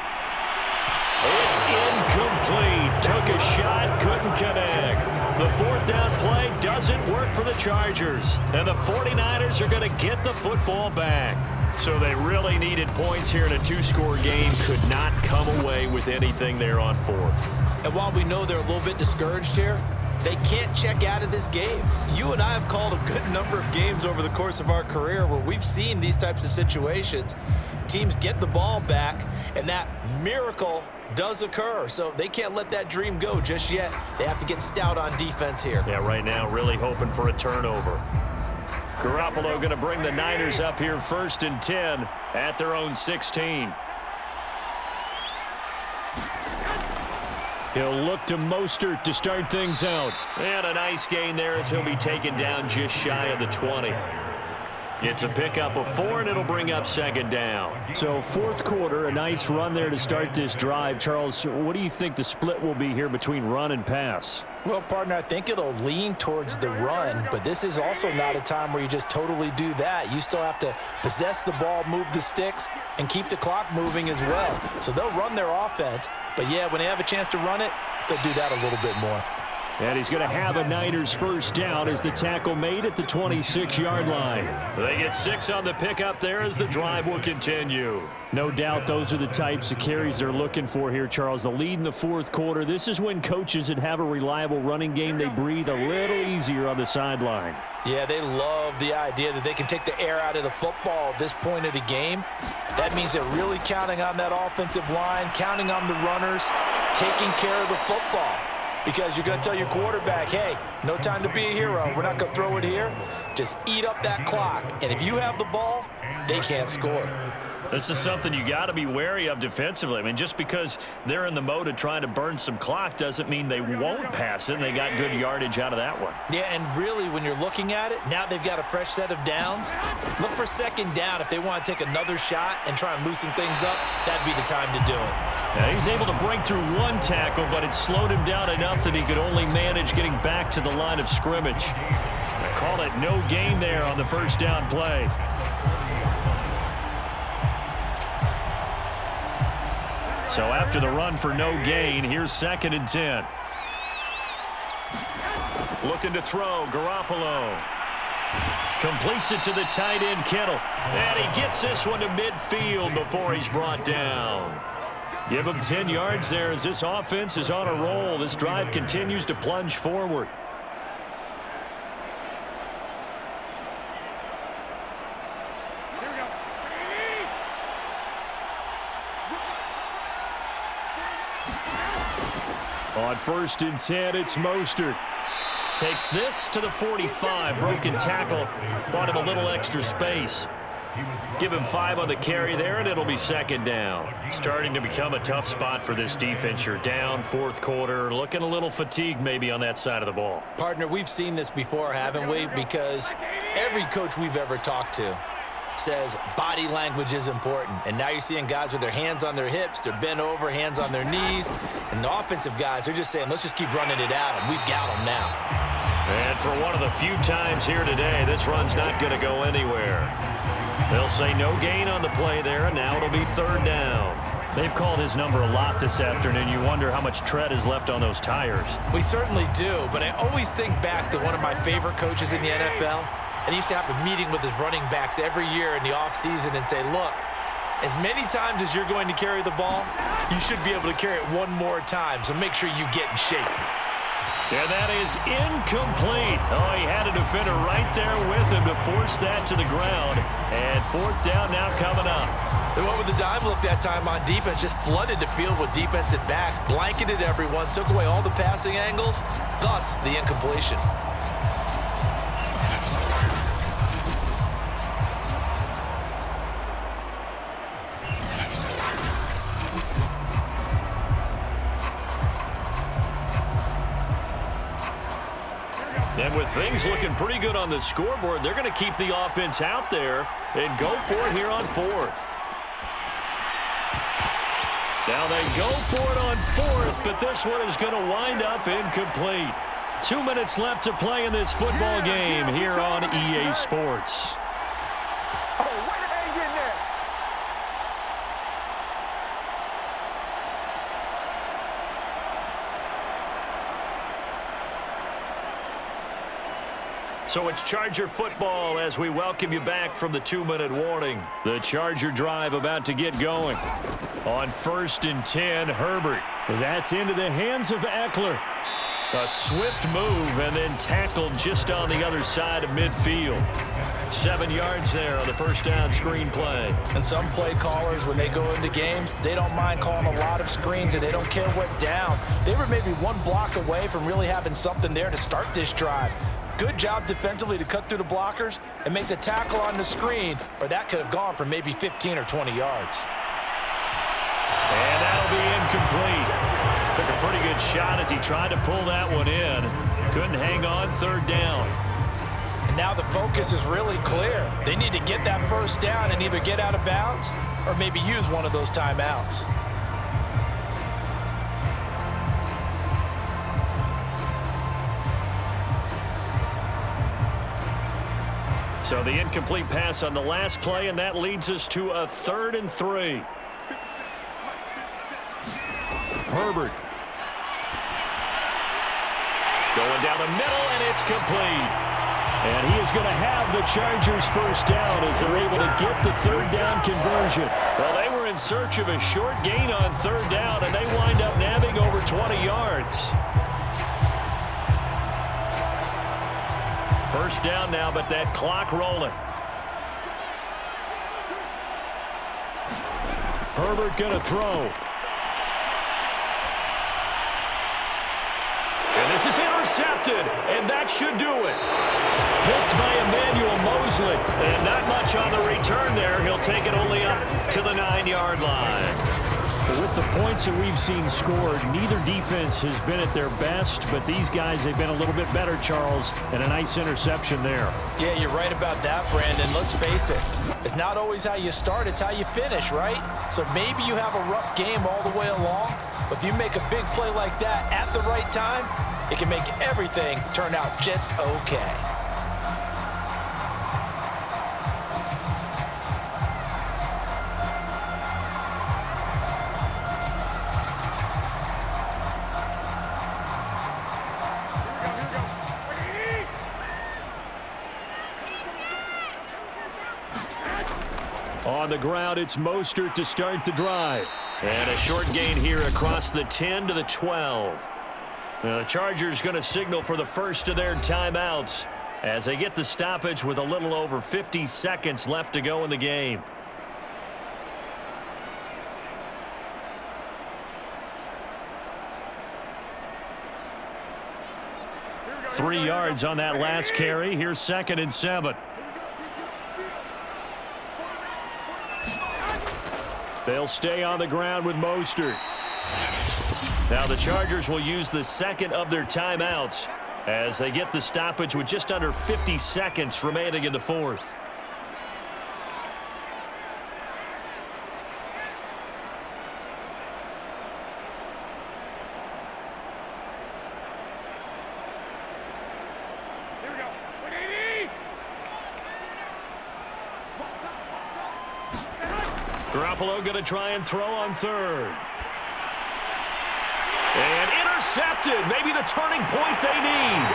It's incomplete. Took a shot, couldn't connect. The fourth down play doesn't work for the Chargers. And the 49ers are going to get the football back. So they really needed points here in a two-score game. Could not come away with anything there on fourth. And while we know they're a little bit discouraged here, they can't check out of this game. You and I have called a good number of games over the course of our career where we've seen these types of situations. Teams get the ball back, and that miracle does occur. So they can't let that dream go just yet. They have to get stout on defense here. Yeah, right now really hoping for a turnover. Garoppolo going to bring the Niners up here 1st and 10 at their own 16. He'll look to Mostert to start things out. And a nice gain there as he'll be taken down just shy of the 20. It's a pickup of 4, and it'll bring up 2nd down. So fourth quarter, a nice run there to start this drive. Charles, what do you think the split will be here between run and pass? Well, partner, I think it'll lean towards the run, but this is also not a time where you just totally do that. You still have to possess the ball, move the sticks, and keep the clock moving as well. So they'll run their offense, but yeah, when they have a chance to run it, they'll do that a little bit more. And he's going to have a Niners first down as the tackle made at the 26-yard line. They get 6 on the pickup there as the drive will continue. No doubt those are the types of carries they're looking for here, Charles. The lead in the fourth quarter. This is when coaches that have a reliable running game, they breathe a little easier on the sideline. Yeah, they love the idea that they can take the air out of the football at this point of the game. That means they're really counting on that offensive line, counting on the runners, taking care of the football. Because you're going to tell your quarterback, hey, no time to be a hero. We're not going to throw it here. Just eat up that clock. And if you have the ball, they can't score. This is something you got to be wary of defensively. I mean, just because they're in the mode of trying to burn some clock doesn't mean they won't pass it. And they got good yardage out of that one. Yeah, and really, when you're looking at it, now they've got a fresh set of downs. Look for 2nd down. If they want to take another shot and try and loosen things up, that'd be the time to do it. Now, he's able to break through one tackle, but it slowed him down enough that he could only manage getting back to the line of scrimmage. They call it no gain there on the first down play. So after the run for no gain, here's 2nd and 10. Looking to throw, Garoppolo. Completes it to the tight end, Kittle. And he gets this one to midfield before he's brought down. Give him 10 yards there as this offense is on a roll. This drive continues to plunge forward. On 1st and 10, it's Mostert. Takes this to the 45. Broken tackle. Bought him a little extra space. Give him 5 on the carry there, and it'll be 2nd down. Starting to become a tough spot for this defense. You're down fourth quarter. Looking a little fatigued maybe on that side of the ball. Partner, we've seen this before, haven't we? Because every coach we've ever talked to says body language is important. And now you're seeing guys with their hands on their hips, they're bent over, hands on their knees. And the offensive guys, they're just saying, let's just keep running it at them. We've got them now. And for one of the few times here today, this run's not going to go anywhere. They'll say no gain on the play there, and now it'll be 3rd down. They've called his number a lot this afternoon. You wonder how much tread is left on those tires. We certainly do, but I always think back to one of my favorite coaches in the NFL. And he used to have a meeting with his running backs every year in the offseason and say, look, as many times as you're going to carry the ball, you should be able to carry it one more time, so make sure you get in shape. And that is incomplete. Oh, he had a defender right there with him to force that to the ground. And 4th down now coming up. They went with the dime look that time on defense, just flooded the field with defensive backs, blanketed everyone, took away all the passing angles, thus the incompletion. And with things looking pretty good on the scoreboard, they're going to keep the offense out there and go for it here on 4th. Now they go for it on 4th, but this one is going to wind up incomplete. 2 minutes left to play in this football game here on EA Sports. Oh, way to hang in there. So it's Charger football as we welcome you back from the 2-minute warning. The Charger drive about to get going. On 1st and 10, Herbert. That's into the hands of Eckler. A swift move and then tackled just on the other side of midfield. 7 yards there on the first down screen play. And some play callers, when they go into games, they don't mind calling a lot of screens and they don't care what down. They were maybe one block away from really having something there to start this drive. Good job defensively to cut through the blockers and make the tackle on the screen, or that could have gone for maybe 15 or 20 yards. And that'll be incomplete. Took a pretty good shot as he tried to pull that one in. Couldn't hang on 3rd down. And now the focus is really clear. They need to get that first down and either get out of bounds or maybe use one of those timeouts. So the incomplete pass on the last play, and that leads us to a 3rd and 3. Herbert. Going down the middle, and it's complete. And he is going to have the Chargers first down as they're able to get the 3rd down conversion. Well, they were in search of a short gain on 3rd down, and they wind up nabbing over 20 yards. First down now, but that clock rolling. Herbert going to throw. And this is intercepted, and that should do it. Picked by Emmanuel Mosley, and not much on the return there. He'll take it only up to the 9-yard line. With the points that we've seen scored, neither defense has been at their best, but these guys, they've been a little bit better, Charles, and a nice interception there. Yeah, you're right about that, Brandon. Let's face it. It's not always how you start, it's how you finish, right? So maybe you have a rough game all the way along, but if you make a big play like that at the right time, it can make everything turn out just okay. On the ground, it's Mostert to start the drive. And a short gain here across the 10 to the 12. Now, the Chargers going to signal for the first of their timeouts as they get the stoppage with a little over 50 seconds left to go in the game. Go, 3 yards on that last carry. Here's 2nd and 7. They'll stay on the ground with Mostert. Now the Chargers will use the second of their timeouts as they get the stoppage with just under 50 seconds remaining in the 4th. Here we go. 180. Garoppolo going to try and throw on 3rd. And intercepted. Maybe the turning point they need.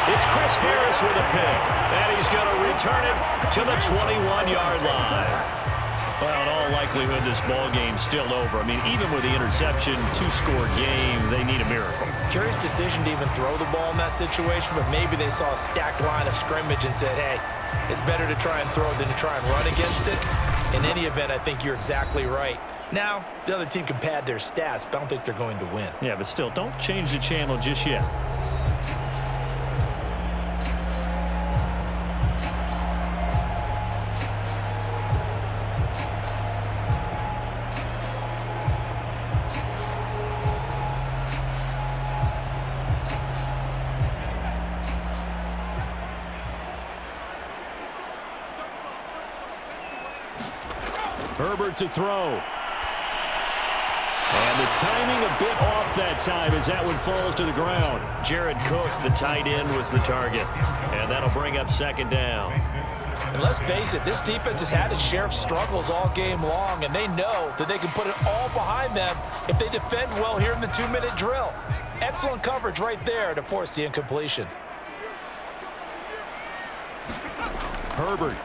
It's Chris Harris with a pick. And he's going to return it to the 21-yard line. Well, in all likelihood, this ball game's still over. I mean, even with the interception, 2-score game, they need a miracle. Curious decision to even throw the ball in that situation, but maybe they saw a stacked line of scrimmage and said, hey, it's better to try and throw than to try and run against it. In any event, I think you're exactly right. Now, the other team can pad their stats, but I don't think they're going to win. Yeah, but still, don't change the channel just yet. Herbert to throw. And the timing a bit off that time as that one falls to the ground. Jared Cook, the tight end, was the target. And that'll bring up second down. And let's face it, this defense has had its share of struggles all game long, and they know that they can put it all behind them if they defend well here in the 2-minute drill. Excellent coverage right there to force the incompletion. Herbert.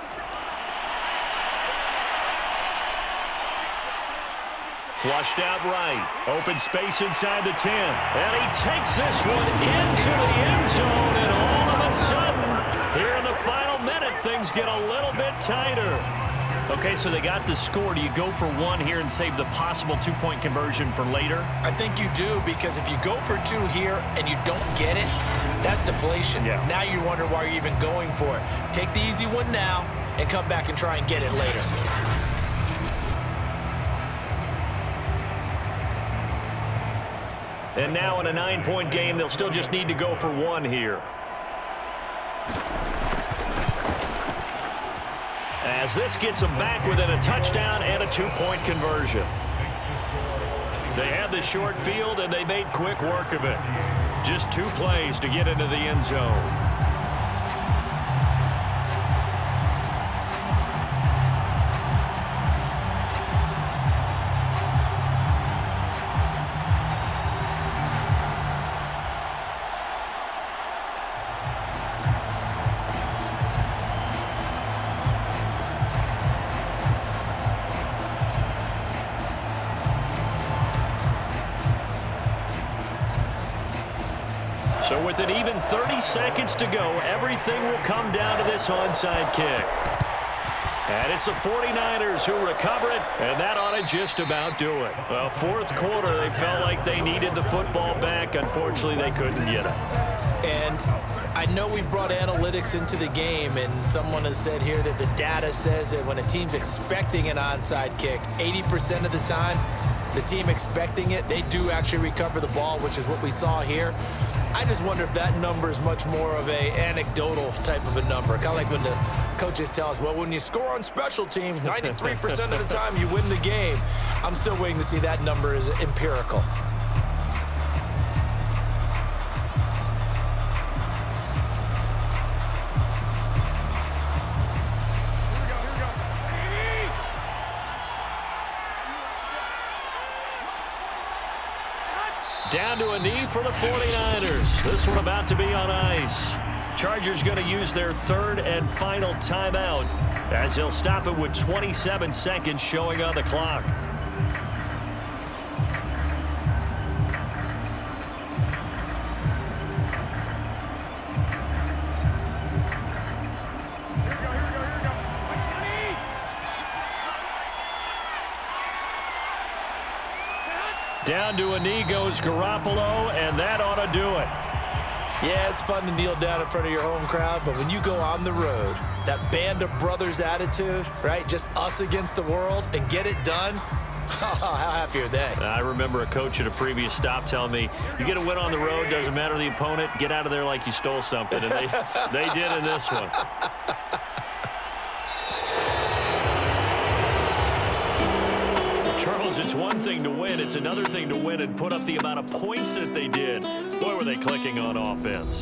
Flushed out right. Open space inside the 10. And he takes this one into the end zone. And all of a sudden, here in the final minute, things get a little bit tighter. Okay, so they got the score. Do you go for one here and save the possible two-point conversion for later? I think you do, because if you go for two here and you don't get it, that's deflation. Yeah. Now you wonder why you're even going for it. Take the easy one now and come back and try and get it later. And now in a 9-point game, they'll still just need to go for one here. As this gets them back within a touchdown and a two-point conversion. They had the short field, and they made quick work of it. Just 2 plays to get into the end zone. So with an even 30 seconds to go, everything will come down to this onside kick. And it's the 49ers who recover it, and that ought to just about do it. Well, fourth quarter, they felt like they needed the football back. Unfortunately, they couldn't get it. And I know we brought analytics into the game, and someone has said here that the data says that when a team's expecting an onside kick, 80% of the time, the team expecting it, they do actually recover the ball, which is what we saw here. I just wonder if that number is much more of a anecdotal type of a number. Kind of like when the coaches tell us, well, when you score on special teams, 93% of the time you win the game. I'm still waiting to see that number is empirical. Down to a knee for the 49ers. This one about to be on ice. Chargers going to use their third and final timeout as they'll stop it with 27 seconds showing on the clock. Down to a knee goes Garoppolo, and that ought to do it. Yeah, it's fun to kneel down in front of your home crowd, but when you go on the road, that band of brothers attitude, right? Just us against the world and get it done. How happy are they? I remember a coach at a previous stop telling me, you get a win on the road, doesn't matter the opponent, get out of there like you stole something. And they did in this one. Charles, it's one thing to win. It's another thing to win and put up the amount of points that they did. Boy, were they clicking on offense.